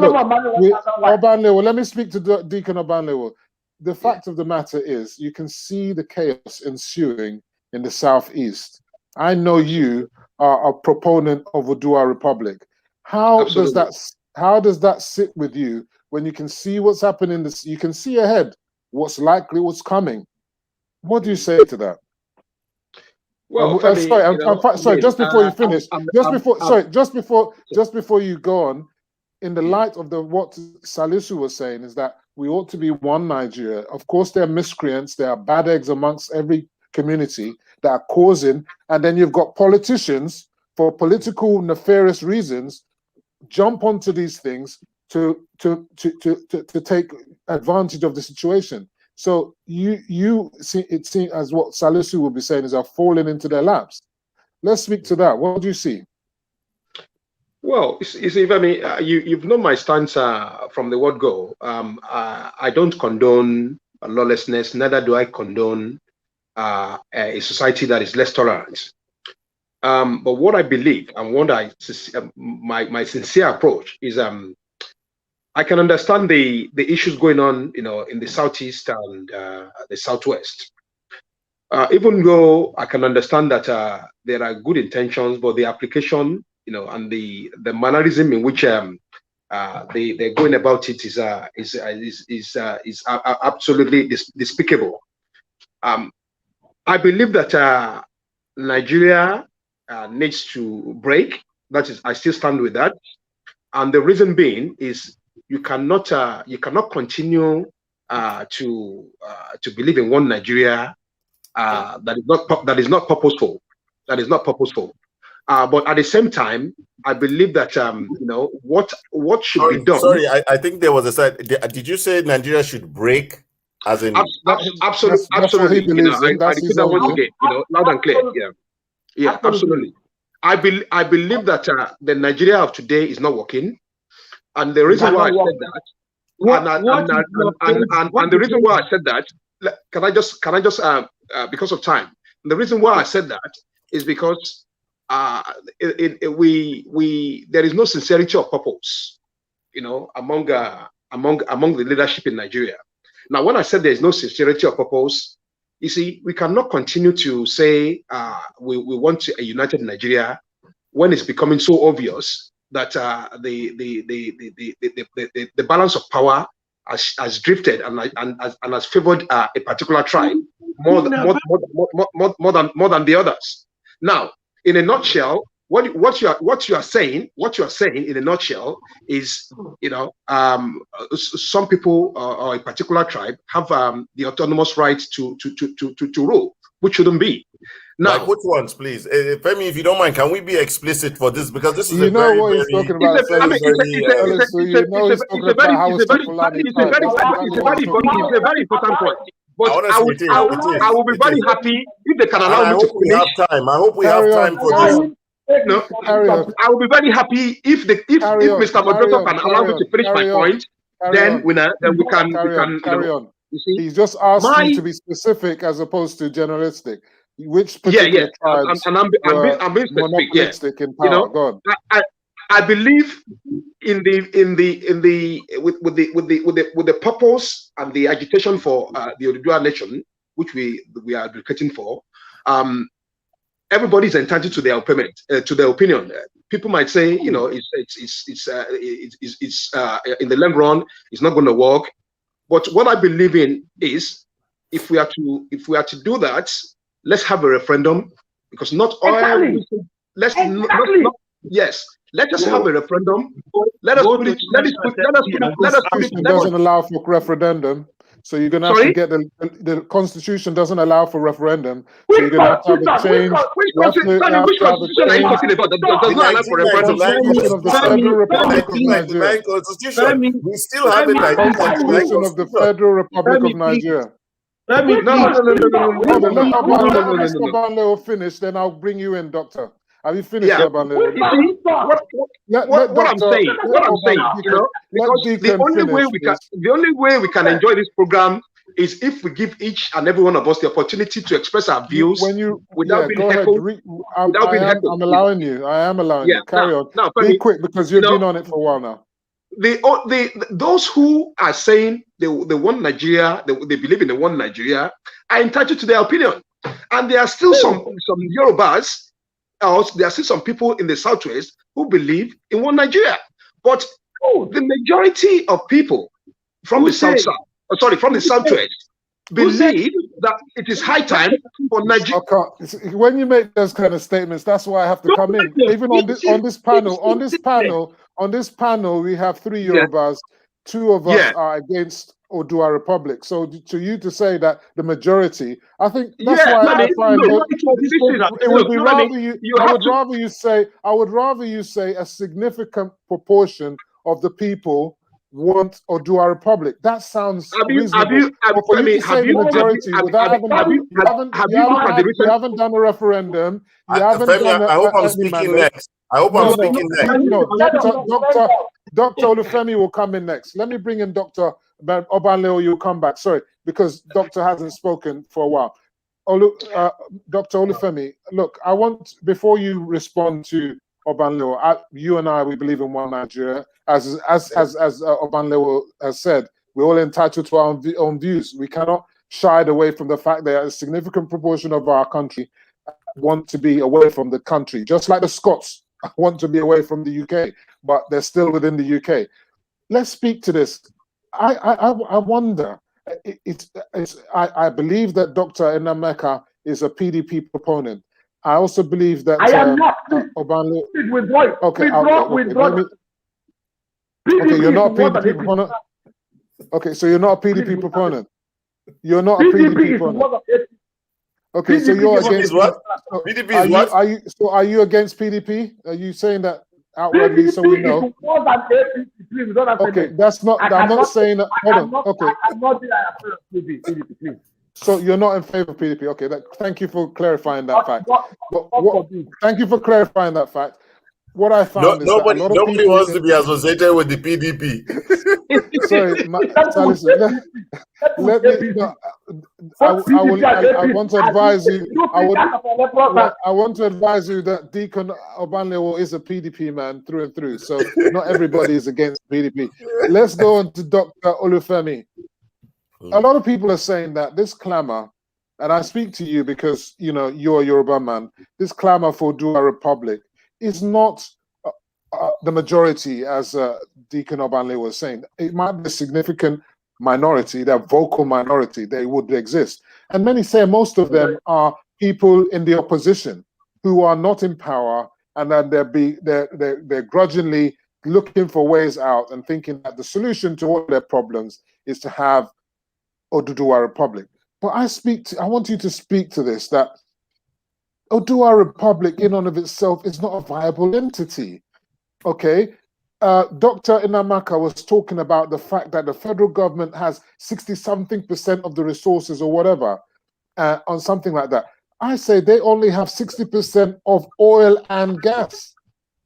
let me speak to Deacon Obanlewo. The fact of the matter is, you can see the chaos ensuing in the southeast. I know you are a proponent of Oodua Republic. How does that sit with you when you can see what's happening? You can see ahead what's likely, what's coming. What do you say to that? Well, sorry. Just before you finish, just before you go on, in the light of what Salisu was saying, is that we ought to be one Nigeria. Of course, there are miscreants, there are bad eggs amongst every community that are causing, and then you've got politicians for political nefarious reasons jump onto these things to take advantage of the situation. So you see it seems as what Salisu will be saying is are falling into their laps. Let's speak to that. What do you see? Well, you've known my stance from the word go. I don't condone lawlessness, neither do I condone a society that is less tolerant. But what I believe and what my sincere approach is, I can understand the issues going on, in the southeast and the southwest. Even though I can understand that there are good intentions, but the application, and the mannerism in which they're going about it is absolutely despicable. I believe that Nigeria needs to break. That is, I still stand with that, and the reason being is you cannot continue to believe in one Nigeria that is not purposeful. That is not purposeful. But at the same time, I believe that what should be done. Sorry, I think there was a side. Did you say Nigeria should break? As in, absolutely. I repeat that once again. Loud and clear. Yeah, absolutely. I believe that the Nigeria of today is not working. And the reason why I said that, and the reason why I said that, can I just because of time, the reason why I said that is because there is no sincerity of purpose, you know, among the leadership in Nigeria. Now, when I said there is no sincerity of purpose, you see, we cannot continue to say we want a united Nigeria when it's becoming so obvious that the balance of power has drifted and has favored a particular tribe more than the others. Now, in a nutshell, what you are saying in a nutshell is, you know, some people or a particular tribe have the autonomous right to rule, which shouldn't be. Now, like which ones, please? Femi, if you don't mind, can we be explicit for this? Because this is you know what he's talking about. It's a very important point. But honestly, I will be very happy if they can allow me to finish. I hope we have time for this. No, I will be very happy if Mr. Moderator can allow me to finish my point. Then we can carry on. You see, he's just asked you to be specific as opposed to generalistic. Which particular tribes I'm being specific. In power. You know, God. I believe with the purpose and the agitation for the Oduduwa nation, which we are advocating for. Everybody is entitled to their opinion. People might say, you know, it's in the long run, it's not going to work. But what I believe in is, if we are to do that, let's have a referendum, because not all. Yes, let us have a referendum. Let us put it. It doesn't allow for referendum. So you're going to have to get the Constitution doesn't allow for referendum. So you're going to have to have a change. Which Constitution are you talking about? That does not allow for referendum. Of the Federal Republic of Nigeria. We still have it. Constitution of the Federal Republic of Nigeria. No. Let Obanleowo finish, then I'll bring you in, Doctor. Have you finished, Obanleowo? What I'm saying, you know, because the only way we can enjoy this program is if we give each and every one of us the opportunity to express our views without being heckled. I'm allowing you. I am allowing you. Carry on. Now, be quick, because you've been on it for a while now. Those who are saying they want Nigeria, they believe in the one Nigeria, are entitled to their opinion, and there are still some Yorubas. There are still some people in the Southwest who believe in one Nigeria, but the majority of people from the Southwest believe that it is high time for Nigeria. When you make those kind of statements, that's why I have to come in. Even on this panel, we have 3 Yorubas. 2 of us are against Oduduwa Republic. So to you to say that the majority, I think that's why I find I would rather you say a significant proportion of the people want Oduduwa Republic. That sounds reasonable. You haven't done a referendum. I hope I'm speaking next. Dr. Olufemi will come in next. Let me bring in Dr. Obanleowo. You'll come back. Sorry, because Doctor hasn't spoken for a while. Dr. Olufemi, look, I want, before you respond to Obanleowo, you and I, we believe in one Nigeria. As Obanleowo has said, we're all entitled to our own views. We cannot shy away from the fact that a significant proportion of our country want to be away from the country, just like the Scots want to be away from the UK, but they're still within the UK. Let's speak to this. I wonder. I believe that Dr. Enameka is a PDP proponent. I also believe that I am not. Okay, you're not a PDP proponent. Okay, so you're not a PDP proponent. You're not a PDP proponent. Okay, so you're against what? PDP is what? Are you against PDP? Are you saying that outrightly so we know? Okay, that's not. I'm not saying that. Hold on. Okay. I'm not PDP, please. So you're not in favor of PDP. Okay, thank you for clarifying that fact. Thank you for clarifying that fact. what I found is that a lot of nobody people wants to be associated with the PDP. Sorry, listen, let me. No, I want to advise you. I want to advise you that Deacon OBANLEOWO is a PDP man through and through. So not everybody is against PDP. Let's go on to Dr. Olufemi. A lot of people are saying that this clamor, and I speak to you because you're a Yoruba man. This clamor for Dua Republic is not the majority, as Deacon OBANLEOWO was saying. It might be a significant minority, that vocal minority, they would exist. And many say most of them are people in the opposition who are not in power, and then they're grudgingly looking for ways out and thinking that the solution to all their problems is to have Oduduwa Republic. But I want you to speak to this, that Oduduwa Republic in and of itself is not a viable entity. Okay, Dr. Inamaka was talking about the fact that the federal government has 60-something% of the resources or whatever, on something like that. I say they only have 60% of oil and gas.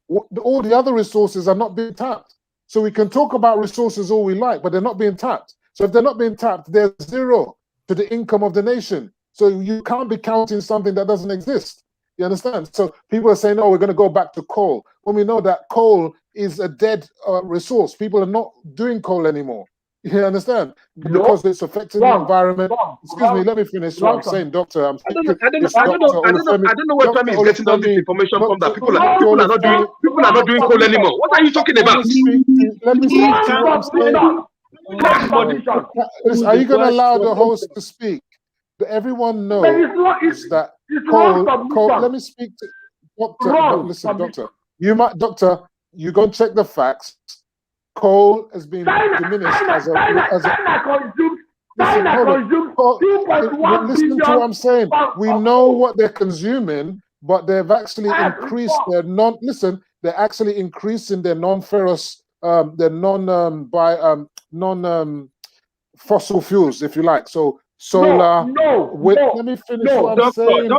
All the other resources are not being tapped. So we can talk about resources all we like, but they're not being tapped. So if they're not being tapped, there's zero to the income of the nation. So you can't be counting something that doesn't exist. You understand? So people are saying, oh, we're going to go back to coal. When we know that coal is a dead resource. People are not doing coal anymore. You understand? Because it's affecting the environment. Excuse me, let me finish what I'm saying, Doctor. I don't know where Femi is getting all this information from, that people are not doing coal anymore. What are you talking about? Let me speak to what I'm saying. Are you going to allow the host to speak? Everyone knows that coal. Let me speak to Doctor. Listen, Doctor. Doctor, you go and check the facts. Coal has been diminished as a. Listen to what I'm saying. We know what they're consuming, but they've actually increased their they're actually increasing their non-ferrous, their fossil fuels, if you like. So solar. Let me finish what I'm saying.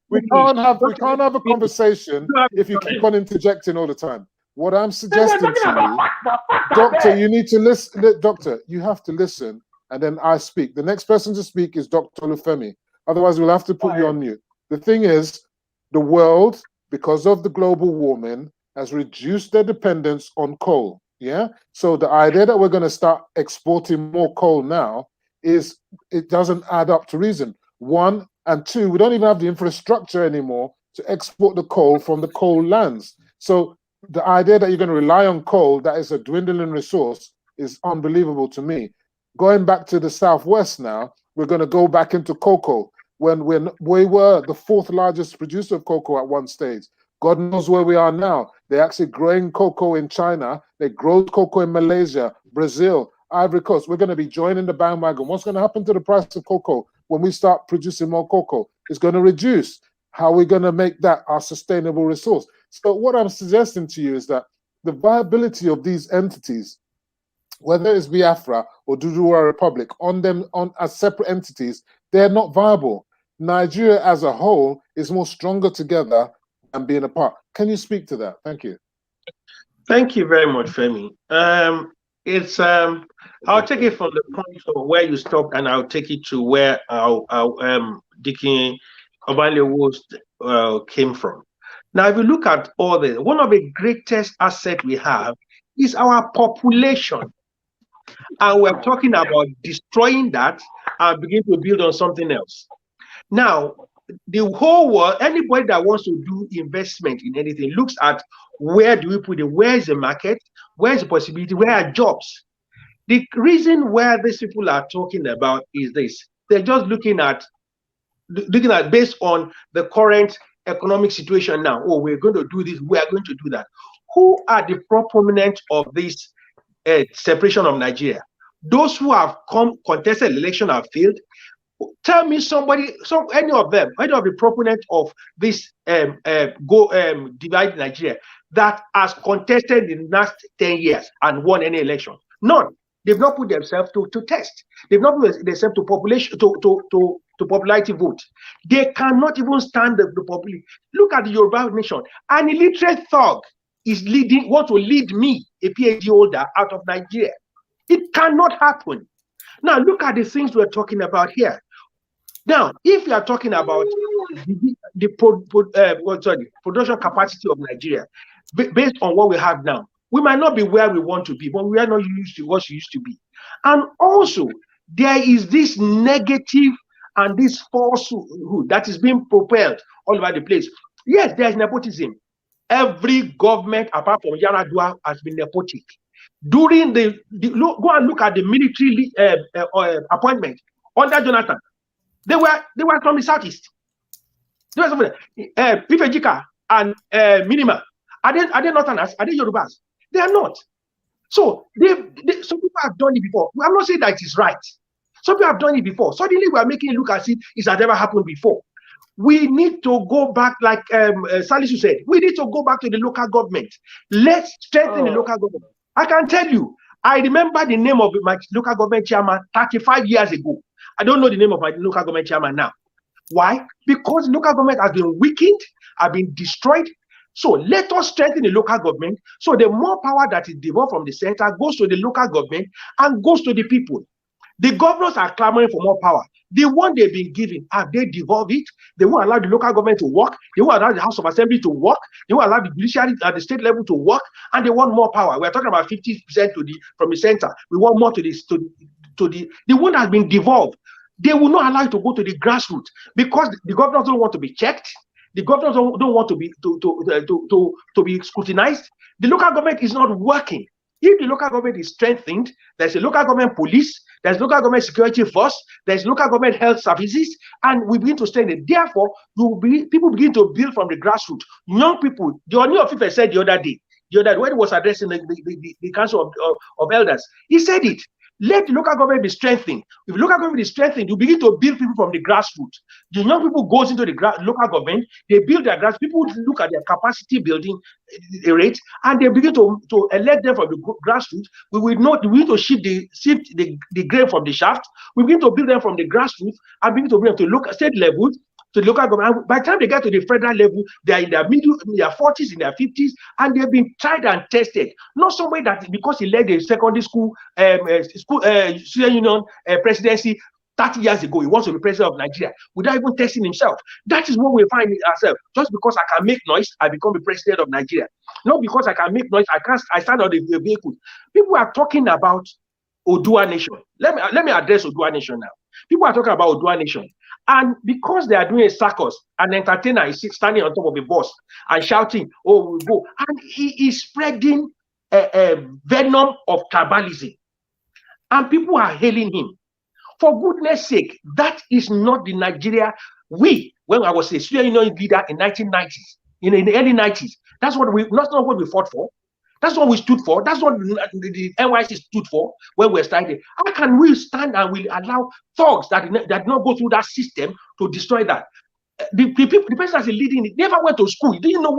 We can't have a conversation if you keep on interjecting all the time. What I'm suggesting to you, Doctor, you need to listen. Doctor, you have to listen, and then I speak. The next person to speak is Dr. Olufemi. Otherwise, we'll have to put you on mute. The thing is, the world, because of the global warming, has reduced their dependence on coal. Yeah. So the idea that we're going to start exporting more coal now it doesn't add up to reason. One, and two, we don't even have the infrastructure anymore to export the coal from the coal lands. So the idea that you're going to rely on coal, that is a dwindling resource, is unbelievable to me. Going back to the Southwest now, we're going to go back into cocoa when we were the 4th largest producer of cocoa at one stage. God knows where we are now. They're actually growing cocoa in China. They grow cocoa in Malaysia, Brazil, Ivory Coast. We're going to be joining the bandwagon. What's going to happen to the price of cocoa when we start producing more cocoa? It's going to reduce. How are we going to make that our sustainable resource? So what I'm suggesting to you is that the viability of these entities, whether it's Biafra or Oduduwa Republic, as separate entities, they're not viable. Nigeria as a whole is more stronger together than being apart. Can you speak to that? Thank you. Thank you very much, Femi. I'll take it from the point of where you stopped, and I'll take it to where Deacon OBANLEOWO came from. Now, if you look at all this, one of the greatest assets we have is our population. And we're talking about destroying that and begin to build on something else. Now, the whole world, anybody that wants to do investment in anything looks at where do we put it, where is the market, where is the possibility, where are jobs. The reason where these people are talking about is this: they're just looking at based on the current economic situation now. Oh, we're going to do this, we are going to do that. Who are the proponents of this separation of Nigeria? Those who have contested election have failed. Tell me any of the proponents of this divide Nigeria that has contested in the last 10 years and won any election. None. They've not put themselves to test. They've not put themselves to population to popularity vote. They cannot even stand the population. Look at the Yoruba nation. An illiterate thug want to lead me, a PhD holder, out of Nigeria. It cannot happen. Now, look at the things we're talking about here. Now, if you are talking about the production capacity of Nigeria, based on what we have now, we might not be where we want to be, but we are not used to what we used to be. And also, there is this negative and this falsehood that is being propelled all over the place. Yes, there is nepotism. Every government, apart from Yaradua, has been nepotic. During go and look at the military appointment under Jonathan. They were from the southeast. They were somewhere. Pifejika and Minima. Are they Northerners? Are they Yorubas? They are not. So some people have done it before. I'm not saying that it is right. Some people have done it before. Suddenly we are making it look as if it has never happened before. We need to go back, like Salisu said, we need to go back to the local government. Let's strengthen the local government. I can tell you, I remember the name of my local government chairman 35 years ago. I don't know the name of my local government chairman now. Why? Because local government has been weakened, have been destroyed. So let us strengthen the local government. So the more power that is devolved from the center goes to the local government and goes to the people. The governors are clamoring for more power. The one they've been given, have they devolved it? They won't allow the local government to work. They won't allow the House of Assembly to work. They won't allow the judiciary at the state level to work. And they want more power. We're talking about 50% from the center. We want more to the one that has been devolved. They will not allow it to go to the grassroots because the governors don't want to be checked. The governors don't want to be scrutinized. The local government is not working. If the local government is strengthened, there's a local government police, there's local government security force, there's local government health services, and we begin to strengthen. Therefore, people begin to build from the grassroots. Young people, the Oni of Ife said the other day, when he was addressing the Council of Elders, he said it. Let the local government be strengthened. If the local government is strengthened, you begin to build people from the grassroots. The young people goes into the local government, they build their grass. People look at their capacity building rate, and they begin to elect them from the grassroots. We need to shift the grain from the shaft. We begin to build them from the grassroots and begin to bring them to local state levels, to the local government. By the time they get to the federal level, they are in their middle, in their 40s, in their 50s, and they've been tried and tested. Not somebody that because he led the secondary school student union presidency 30 years ago, he wants to be president of Nigeria without even testing himself. That is what we find ourselves. Just because I can make noise, I become the president of Nigeria. Not because I can make noise, I stand on the vehicle. People are talking about Odua Nation. Let me address Odua Nation now. People are talking about Odua Nation. And because they are doing a circus, an entertainer is standing on top of a bus and shouting, "Oh, we go," and he is spreading a venom of tribalism, and people are hailing him. For goodness sake, that is not the Nigeria when I was a student union leader in 1990s, in the early 90s. That's not what we fought for. That's what we stood for. That's what the NYC stood for when we started. How can we stand and we allow thugs that did not go through that system to destroy that? The person that's leading it never went to school. He didn't know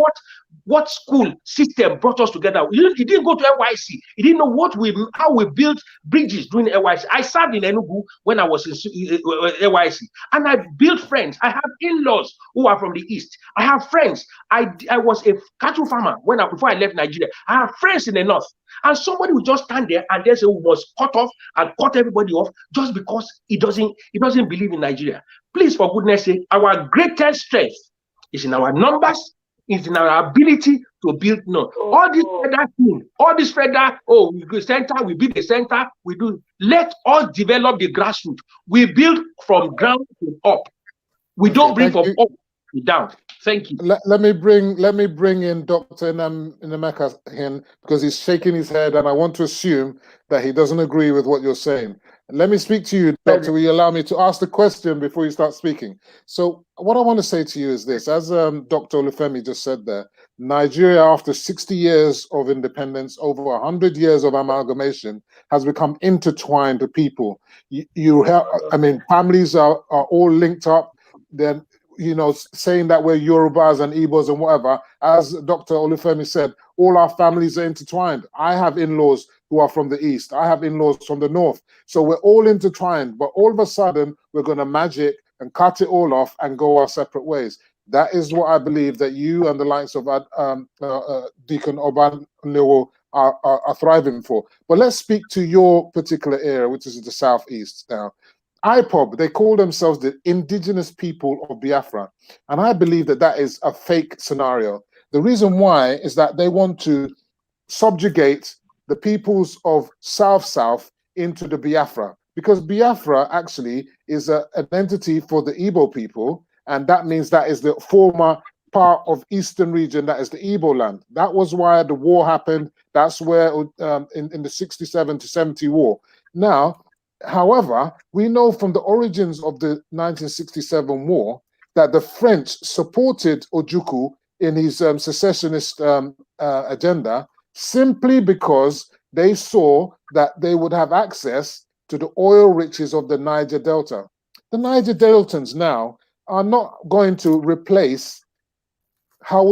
what school system brought us together. He didn't go to NYC. He didn't know how we built bridges during NYC. I served in Enugu when I was in NYC, and I built friends. I have in-laws who are from the east. I have friends. I was a cattle farmer before I left Nigeria. I have friends in the north. And somebody will just stand there and they say we must cut off and cut everybody off just because he doesn't believe in Nigeria. Please, for goodness sake, our greatest strength is in our numbers, is in our ability to build. No, all this federal thing, all this federal, we go center, we build the center, we do. Let us develop the grassroots. We build from ground to up. We don't bring from up to down. Thank you. Let me bring in Dr. Nnemeka in, because he's shaking his head, and I want to assume that he doesn't agree with what you're saying. Let me speak to you, Doctor. Will you allow me to ask the question before you start speaking? So what I want to say to you is this. As Dr. Olufemi just said there, Nigeria, after 60 years of independence, over 100 years of amalgamation, has become intertwined to people. Families are all linked up. Then, saying that we're Yorubas and Igbos and whatever, as Dr. Olufemi said, all our families are intertwined. I have in-laws who are from the east. I have in-laws from the north. So we're all intertwined, but all of a sudden we're going to magic and cut it all off and go our separate ways. That is what I believe that you and the likes of Deacon OBANLEOWO are thriving for. But let's speak to your particular area, which is the Southeast now. IPOB, they call themselves the indigenous people of Biafra. And I believe that that is a fake scenario. The reason why is that they want to subjugate the peoples of South into the Biafra, because Biafra actually is an entity for the Igbo people, and that means that is the former part of Eastern region, that is the Igbo land. That was why the war happened. That's where in the 67 to 70 war. Now, however, we know from the origins of the 1967 war that the French supported Ojukwu in his secessionist agenda, simply because they saw that they would have access to the oil riches of the Niger Delta. The Niger Deltans now are not going to replace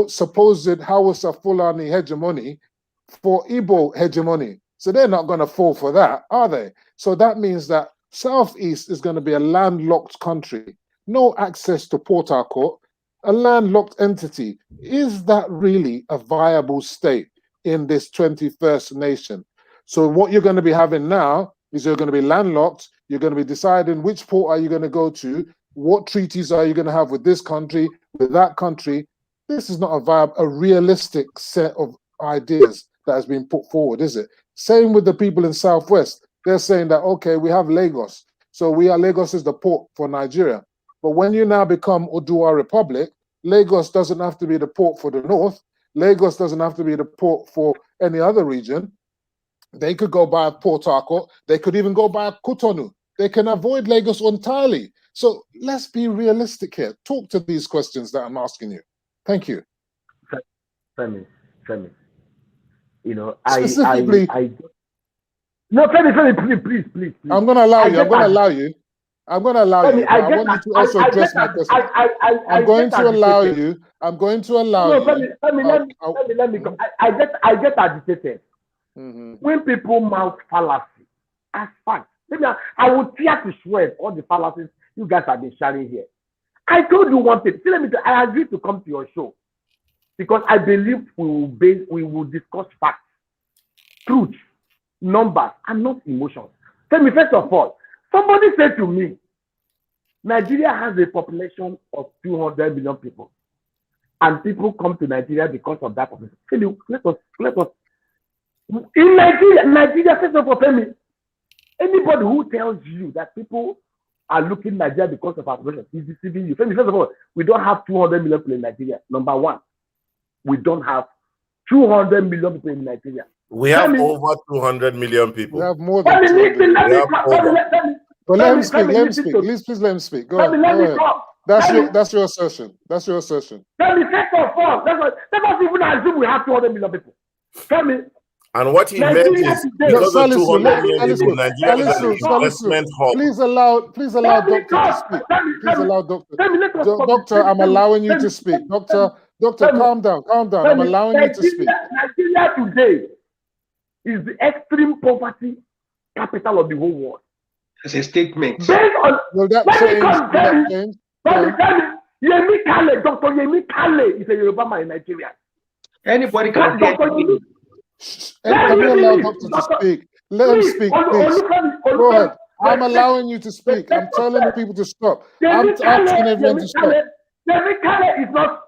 supposed Hausa Fulani hegemony for Igbo hegemony. So they're not going to fall for that, are they? So that means that Southeast is going to be a landlocked country, no access to Port Harcourt, a landlocked entity. Is that really a viable state in this 21st nation? So what you're going to be having now is you're going to be landlocked. You're going to be deciding which port are you going to go to, what treaties are you going to have with this country, with that country. This is not a realistic set of ideas that has been put forward, is it? Same with the people in Southwest. They're saying that, okay, we have Lagos. So Lagos is the port for Nigeria. But when you now become Oduwa Republic, Lagos doesn't have to be the port for the North. Lagos doesn't have to be the port for any other region. They could go by Port Harcourt. They could even go by Cotonou. They can avoid Lagos entirely. So let's be realistic here. Talk to these questions that I'm asking you. Thank you. Femi. You know, specifically, no, Femi, please. I'm going to allow you. I'm going to allow you. I want you to also address my question. I'm going to allow you. Let me go. I get agitated when people mouth fallacy as fact. I would fear to swear all the fallacies you guys have been sharing here. I told you one thing. See, I agreed to come to your show because I believe we will discuss facts, truth, numbers, and not emotions. Tell me, first of all, somebody said to me, Nigeria has a population of 200 million people, and people come to Nigeria because of that population. Tell you, let us. In Nigeria, first of all, tell me, anybody who tells you that people are looking at Nigeria because of our population is deceiving you. First of all, we don't have 200 million people in Nigeria. Number one, we don't have 200 million people in Nigeria. We have over 200 million people. We have more than 200 million. But let him speak. Please let him speak. Go ahead. That's your assertion. That's your assertion. Tell me, first of all, let us even assume we have 200 million people. Tell me. And what he meant is because of 200 million people, Nigeria is an investment hub. Please allow Doctor to speak. Please allow Doctor. Doctor, I'm allowing you to speak. Doctor, calm down. I'm allowing you to speak. Nigeria today is the extreme poverty capital of the whole world. It's a statement. Will that change? Yemi Kale, Dr. Yemi Kale is a Yoruba man in Nigeria. Anybody can get it. Can we allow Doctor to speak? Let him speak, please. Go ahead. I'm allowing you to speak. I'm telling the people to stop. I'm asking everyone to stop. Yemi Kale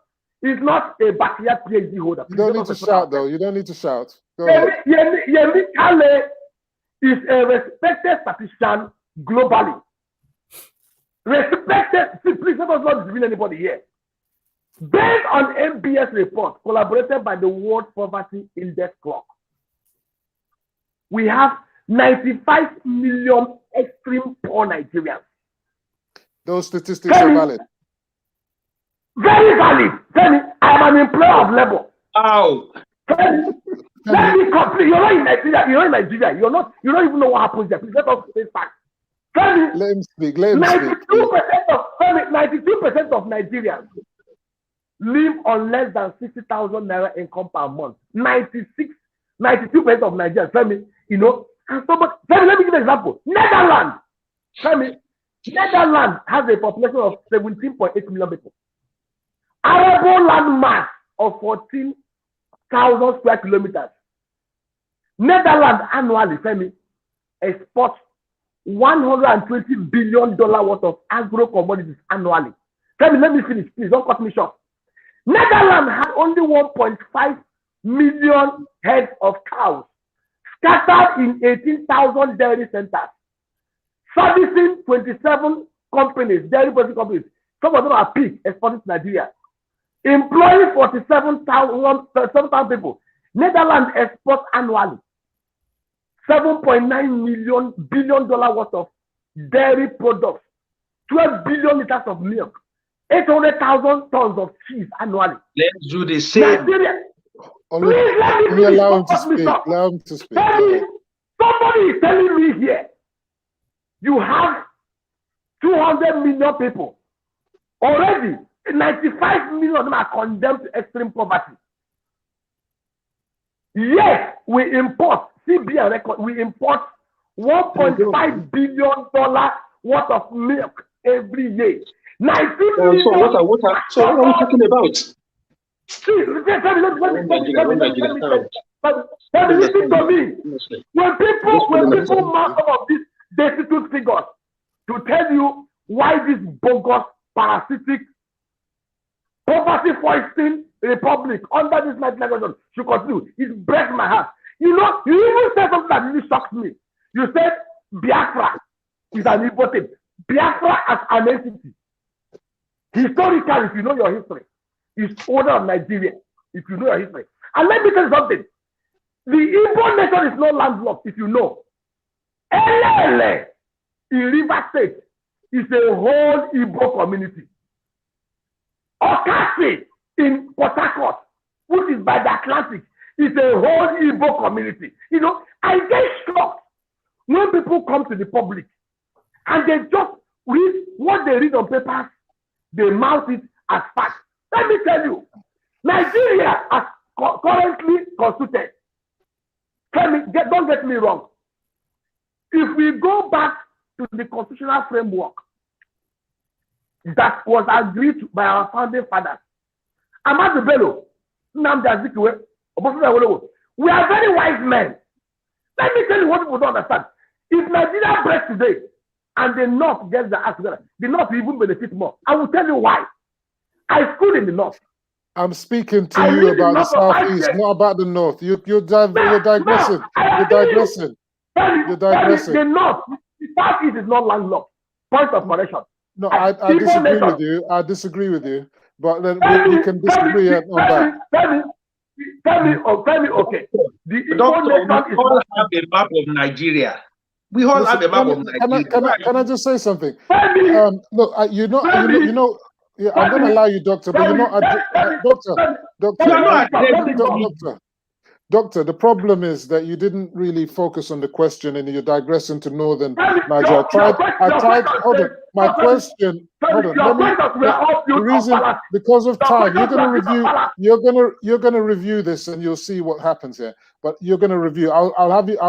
is not a backyard PhD holder. You don't need to shout, though. You don't need to shout. Go ahead. Yemi Kale is a respected statistician globally. Respected. Please let us not reveal anybody here. Based on MBS report collaborated by the World Poverty Index Clock, we have 95 million extreme poor Nigerians. Those statistics are valid. Very valid. Tell me, I am an employer of labor. Ow. Let me complete. You're not in Nigeria. You don't even know what happens there. Please let us say facts. Let him speak. 92% of Nigerians live on less than 60,000 naira income per month. 92% of Nigerians. Tell me, and somebody. Let me give an example. Netherlands. Tell me, Netherlands has a population of 17.8 million people. arable land mass of 14,000 square kilometers. Netherlands annually, Femi, exports $120 billion worth of agro commodities annually. Femi, let me finish, please. Don't cut me short. Netherlands had only 1.5 million heads of cows scattered in 18,000 dairy centers, servicing 27 companies, dairy processing companies. Some of them are pig exported to Nigeria, employing 47,000 people. Netherlands exports annually $7.9 billion worth of dairy products, 12 billion liters of milk, 800,000 tons of cheese annually. Let's do the same. Nigeria, Only, please let me allow him to finish. speak. Allow him to speak. Somebody is telling me here, you have 200 million people. Already, 95 million of them are condemned to extreme poverty. Yes, we import, CBN record, we import $1.5 billion worth of milk every year. 19 million. So what are we talking about? Listen to me. When people mark some of these destitute figures to tell you why this bogus, parasitic, poverty foisting republic under this legislation should continue, it breaks my heart. You know, you even said something that really shocks me. You said Biafra is an important. Biafra as an entity, historically, if you know your history, is older than Nigeria, if you know your history. And let me tell you something. The Igbo nation is not landlocked, if you know. Elele in River State is a whole Igbo community. Okasi in Port Harcourt, which is by the Atlantic, is a whole Igbo community. You know, I get shocked when people come to the public and they just read what they read on papers, they mouth it as fact. Let me tell you, Nigeria as currently constituted, don't get me wrong. If we go back to the constitutional framework that was agreed to by our founding fathers, Ahmadu Bello, Nnamdi Azikiwe, we are very wise men. Let me tell you what people don't understand. If Nigeria breaks today and the North gets the act together, the North will even benefit more. I will tell you why. I schooled in the North. I'm speaking to you about the Southeast, not about the North. You're digressing. You're digressing. You're digressing. The North, the Southeast is not landlocked. Point of correction. No, I disagree with you. I disagree with you. But then we can disagree on that. Tell me, okay. The Doctor, we all have a map of Nigeria. We all have a map of Nigeria. Can I just say something? Look, you know. Yeah, I'm going to allow you, Doctor, but you're not Doctor, the problem is that you didn't really focus on the question and you're digressing to northern Nigeria. Hold on. My question, hold on. The reason, because of time, you're going to review this and you'll see what happens here. But you're going to review. I'll have you.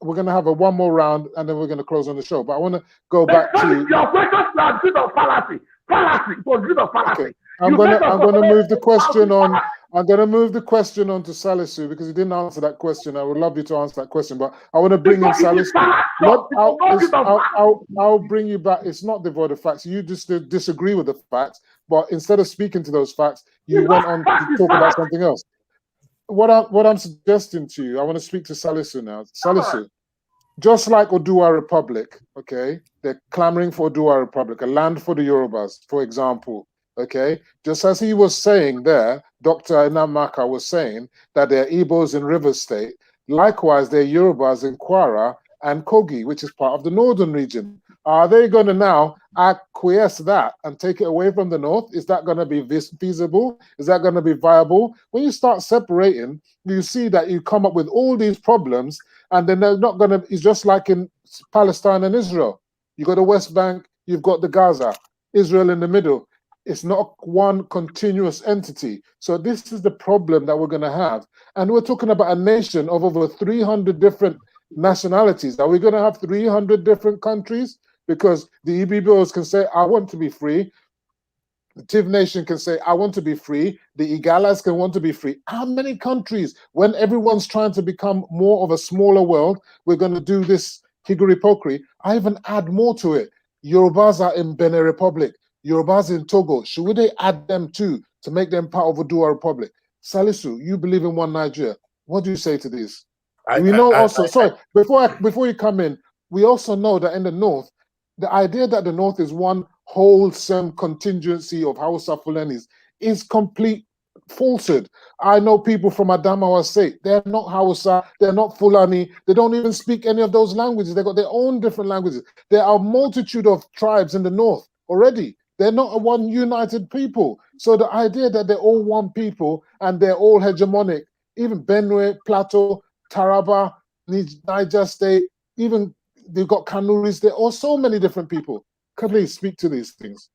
We're going to have one more round and then we're going to close on the show. But I want to go back to your questions are good of fallacy. Fallacy. It was good of fallacy. Okay. I'm gonna move the question on. I'm gonna move the question on to Salisu because you didn't answer that question. I would love you to answer that question, but I want to bring in Salisu. I'll bring you back. It's not devoid of facts. You just disagree with the facts, but instead of speaking to those facts, you went on to talk about something else. What I'm suggesting to you, I want to speak to Salisu now. Salisu, just like Oduwa Republic, okay, they're clamoring for Oduwa Republic, a land for the Yorubas, for example, okay? Just as he was saying there, Dr. Inamaka was saying that there are Igbos in River State. Likewise, there are Yorubas in Kwara and Kogi, which is part of the northern region. Are they going to now acquiesce that and take it away from the north? Is that going to be feasible? Is that going to be viable? When you start separating, you see that you come up with all these problems, and then they're not going to. It's just like in Palestine and Israel. You got the West Bank, you've got the Gaza, Israel in the middle. It's not one continuous entity. So this is the problem that we're going to have. And we're talking about a nation of over 300 different nationalities. Are we going to have 300 different countries? Because the EBBOs can say, I want to be free. The Tiv Nation can say, I want to be free. The Igalas can want to be free. How many countries, when everyone's trying to become more of a smaller world, we're going to do this higuri-pokeri? I even add more to it. Yorubas are in Benin Republic. Yorubas in Togo. Should they add them too to make them part of Oduduwa Republic? Salisu, you believe in one Nigeria. What do you say to this? We know also, sorry, before you come in, we also know that in the North, the idea that the North is one wholesome contingency of Hausa Fulanis is complete falsehood. I know people from Adamawa State, they're not Hausa, they're not Fulani, they don't even speak any of those languages. They've got their own different languages. There are a multitude of tribes in the North already. They're not one united people. So the idea that they're all one people and they're all hegemonic, even Benue, Plateau, Taraba, Niger State, even they've got Kanuris, there are so many different people. Can they speak to these things?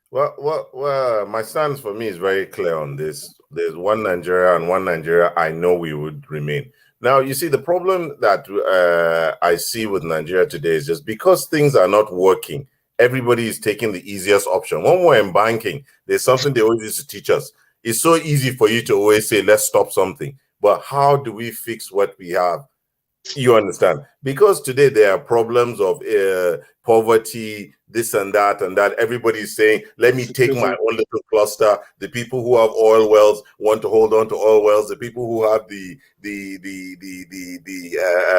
Well, my stance for me is very clear on this. There's one Nigeria, and one Nigeria I know we would remain. Now, you see, the problem that I see with Nigeria today is just because things are not working, everybody is taking the easiest option. When we're in banking, there's something they always used to teach us. It's so easy for you to always say, let's stop something. But how do we fix what we have? You understand? Because today there are problems of poverty, this and that, everybody is saying, let me take my own little cluster. The people who have oil wells want to hold on to oil wells. The people who have the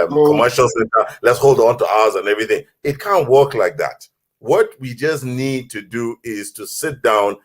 commercial center, let's hold on to ours and everything. It can't work like that. What we just need to do is to sit down,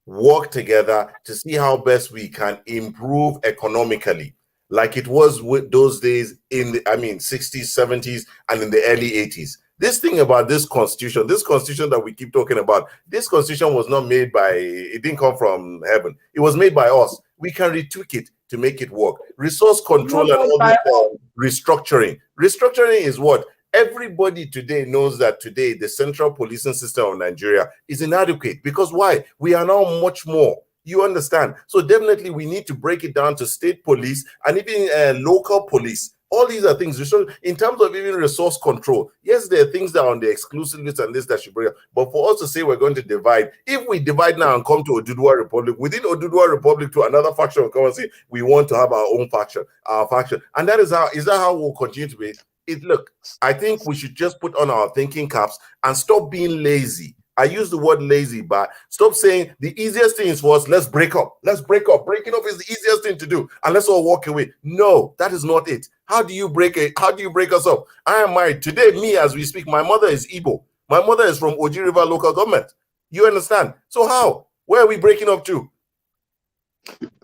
work together to see how best we can improve economically, like it was with those days in the 60s, 70s, and in the early 80s. This thing about this constitution that we keep talking about, this constitution was not made by, it didn't come from heaven. It was made by us. We can retweak it to make it work. Resource control and all this restructuring. Restructuring is what? Everybody today knows that today the central policing system of Nigeria is inadequate. Because why? We are now much more. You understand? So definitely we need to break it down to state police and even local police. All these are things. In terms of even resource control, yes, there are things that are on the exclusive list and this that should bring up. But for us to say we're going to divide, if we divide now and come to Oduduwa Republic, within Oduduwa Republic to another faction will come and say, we want to have our own faction, our faction. And that is how we'll continue to be. Look, I think we should just put on our thinking caps and stop being lazy. I use the word lazy, but stop saying the easiest thing is for us, let's break up. Let's break up. Breaking up is the easiest thing to do. And let's all walk away. No, that is not it. How do you break it? How do you break us up? I am married. Today, me, as we speak, my mother is Igbo. My mother is from Oji River local government. You understand? So how? Where are we breaking up to?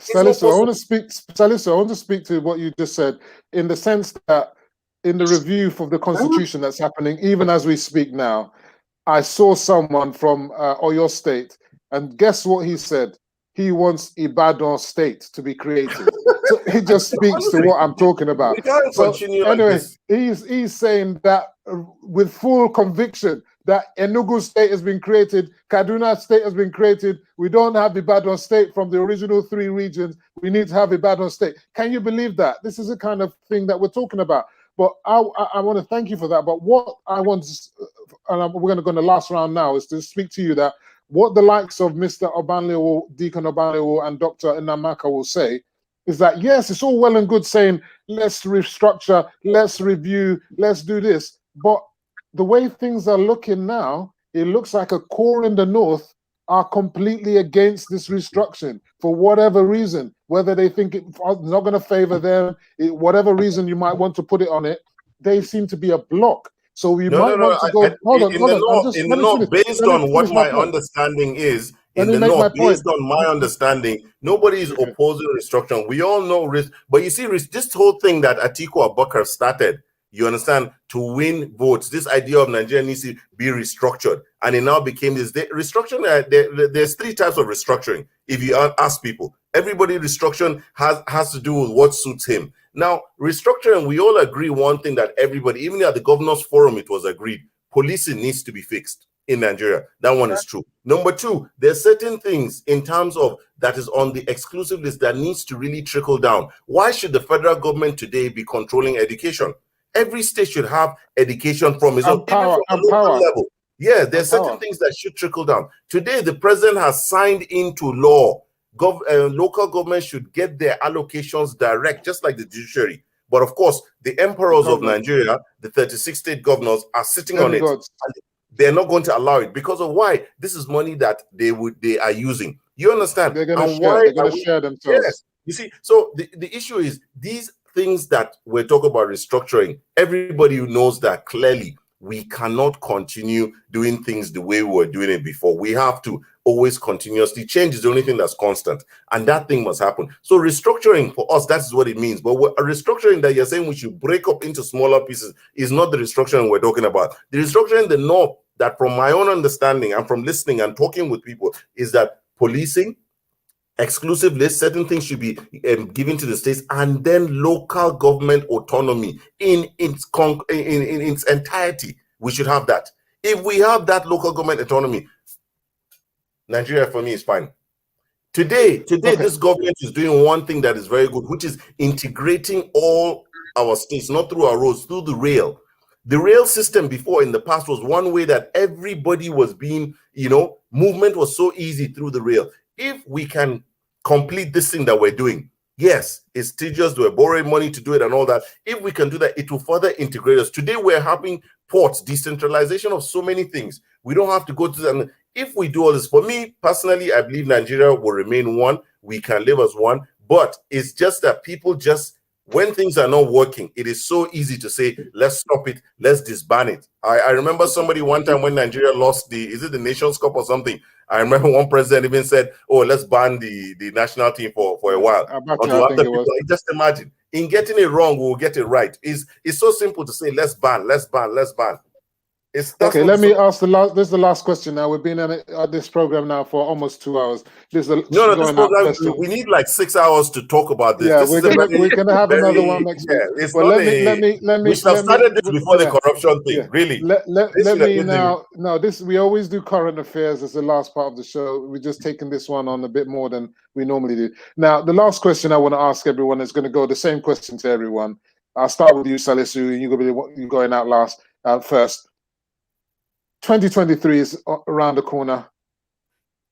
Salisu, I want to speak to what you just said, in the sense that in the review of the Constitution that's happening, even as we speak now, I saw someone from Oyo State, and guess what he said? He wants Ibadan State to be created. So he just speaks to what I'm talking about. So anyway, he's saying that with full conviction that Enugu State has been created, Kaduna State has been created. We don't have Ibadan State from the original 3 regions. We need to have Ibadan State. Can you believe that? This is the kind of thing that we're talking about. But I want to thank you for that. But what I want to, and we're going to go in the last round now, is to speak to you that what the likes of Mr. OBANLEOWO, Deacon OBANLEOWO, and Dr. Nnamaka will say is that, yes, it's all well and good saying, let's restructure, let's review, let's do this. But the way things are looking now, it looks like a core in the North are completely against this restructuring for whatever reason, whether they think it's not going to favor them, whatever reason you might want to put it on it, they seem to be a block. So we might want to go. In the North, based on what my understanding is, based on my understanding, nobody is opposing restructuring. We all know risk, but you see, this whole thing that Atiku Abubakar started, you understand, to win votes, this idea of Nigeria needs to be restructured, and it now became this restructuring. There's 3 types of restructuring. If you ask people, everybody restructuring has to do with what suits him. Now, restructuring, we all agree one thing, that everybody, even at the governors forum, it was agreed, policing needs to be fixed in Nigeria. That one is true. Number 2, there's certain things in terms of that is on the exclusive list that needs to really trickle down. Why should the federal government today be controlling education? Every state should have education from its own level. Yeah, there are certain things that should trickle down. Today, the president has signed into law. Local governments should get their allocations direct, just like the judiciary. But of course, the emperors of Nigeria, the 36 state governors, are sitting on it. They're not going to allow it because of why? This is money that they are using. You understand? They're going to share themselves. Yes. You see, so the issue is these things that we're talking about restructuring. Everybody knows that clearly we cannot continue doing things the way we were doing it before. We have to always continuously change. Is the only thing that's constant, and that thing must happen. So restructuring for us, that's what it means. But a restructuring that you're saying we should break up into smaller pieces is not the restructuring we're talking about. The restructuring in the north, that from my own understanding and from listening and talking with people, is that policing, exclusive list, certain things should be given to the states, and then local government autonomy in its entirety. We should have that. If we have that local government autonomy, Nigeria for me is fine. Today, this government is doing one thing that is very good, which is integrating all our states, not through our roads, through the rail. The rail system before in the past was one way that everybody was being, movement was so easy through the rail. If we can complete this thing that we're doing, yes, it's tedious, we're borrowing money to do it and all that. If we can do that, it will further integrate us. Today, we're having ports, decentralization of so many things. We don't have to go to them. If we do all this, for me personally, I believe Nigeria will remain one. We can live as one, but it's just that people just, when things are not working, it is so easy to say, let's stop it, let's disband it. I remember somebody one time when Nigeria lost is it the Nations Cup or something? I remember one president even said, oh, let's ban the national team for a while. Just imagine, in getting it wrong, we'll get it right. It's so simple to say, let's ban. Okay, let me ask this is the last question now. We've been at this program now for almost 2 hours. This program, we need like 6 hours to talk about this. Yeah, we're gonna have another one next week. But let me. We should have started this before the corruption thing. Yeah. Really. Let me now. No, this we always do current affairs as the last part of the show. We're just taking this one on a bit more than we normally do. Now, the last question I want to ask everyone is going to go the same question to everyone. I'll start with you, Salisu, and you're going out last first. 2023 is around the corner.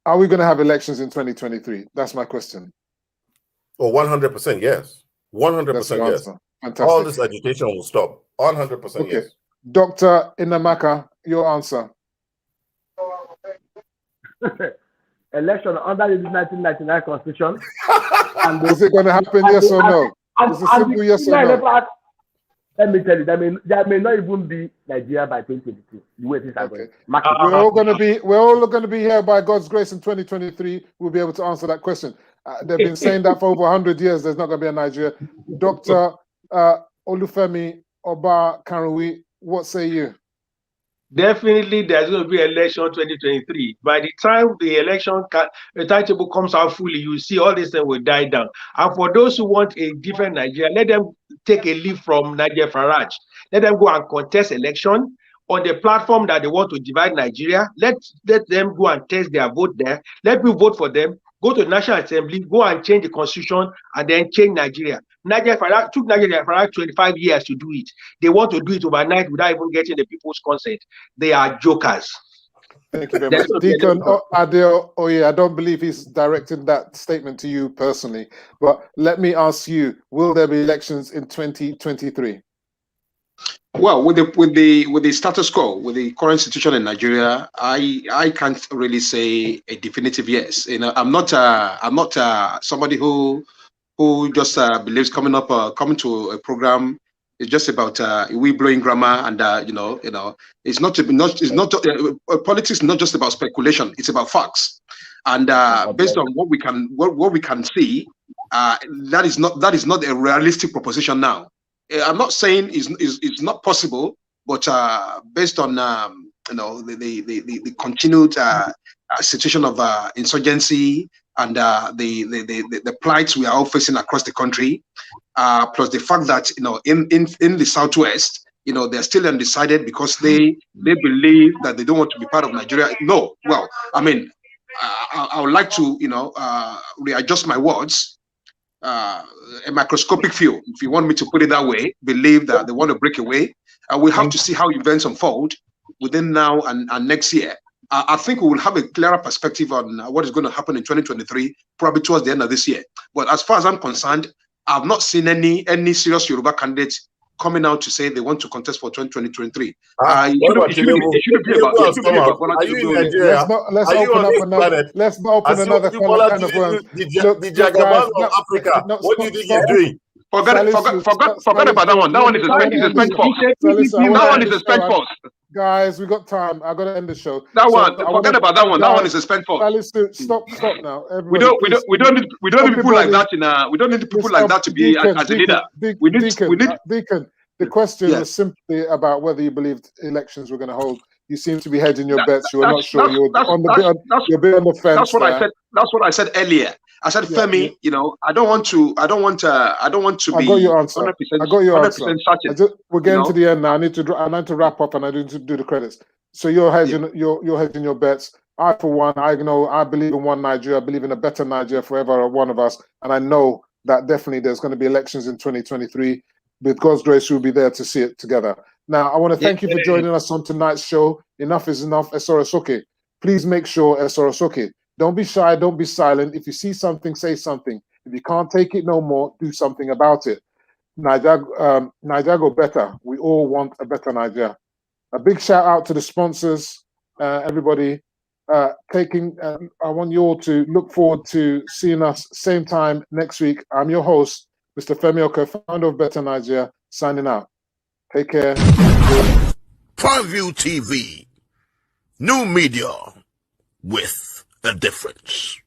Are we going to have elections in 2023? That's my question. Oh, 100% yes. 100% yes. Fantastic. All this agitation will stop. 100% yes. Dr. Inamaka, your answer. Election under the 1999 Constitution. Is it going to happen, yes or no? It's a simple yes or no. Let me tell you, there may not even be Nigeria by 2022. The way things are going. We're all going to be here by God's grace in 2023. We'll be able to answer that question. They've been saying that for over 100 years. There's not going to be a Nigeria. Dr. Olufemi OBA-KARUNWI, what say you? Definitely, there's going to be election 2023. By the time the election the timetable comes out fully, you see all this thing will die down. And for those who want a different Nigeria, let them take a leaf from Niger Farage. Let them go and contest election on the platform that they want to divide Nigeria. Let them go and test their vote there. Let me vote for them. Go to the National Assembly, go and change the constitution, and then change Nigeria. It took Nigeria Farage 25 years to do it. They want to do it overnight without even getting the people's consent. They are jokers. Thank you very much. Deacon Adeo, I don't believe he's directing that statement to you personally, but let me ask you, will there be elections in 2023? Well, with the status quo, with the current situation in Nigeria, I can't really say a definitive yes. I'm not somebody who just believes coming to a program is just about we blowing grammar and it's not politics is not just about speculation. It's about facts, and based on what we can see, that is not a realistic proposition now. I'm not saying it's not possible, but based on the continued situation of insurgency and the plights we are all facing across the country, plus the fact that in the Southwest, they're still undecided because they believe that they don't want to be part of Nigeria. No, well, I mean, I would like to readjust my words. A microscopic few, if you want me to put it that way, believe that they want to break away. We have to see how events unfold. within now and next year, I think we will have a clearer perspective on what is going to happen in 2023, probably towards the end of this year. But as far as I'm concerned, I've not seen any serious Yoruba candidates coming out to say they want to contest for 2023. Are you in Nigeria? Let's not open another can of worms. The Jagaban of Africa. What do you think he's doing? Forget about that one. That one is a spent force. That one is a spent force. Guys, we got time. I gotta end the show. Forget about that one. That one is a spent force. Stop now. We don't need people like that we don't need people like that to be as a leader. Deacon, the question was simply about whether you believed elections were going to hold. You seem to be hedging your bets. You were not sure. You're a bit on the fence. That's what I said. That's what I said earlier. I said, Femi, I don't want to be. I got your answer. 100%, I got your answer. We're getting to the end now. I need to wrap up, and I need to do the credits. So you're hedging. You're hedging your bets. I, for one, I believe in one Nigeria. I believe in a better Nigeria for every one of us, and I know that definitely there's going to be elections in 2023. With God's grace, we'll be there to see it together. Now, I want to thank you for joining us on tonight's show. Enough is enough. Soro Soke. Please make sure, Soro Soke, don't be shy, don't be silent. If you see something, say something. If you can't take it no more, do something about it. Nigeria go better. We all want a better Nigeria. A big shout out to the sponsors, everybody. I want you all to look forward to seeing us same time next week. I'm your host, Mr. FEMI OKE, founder of Better Nigeria, signing out. Take care. Prime View TV, new media with a difference.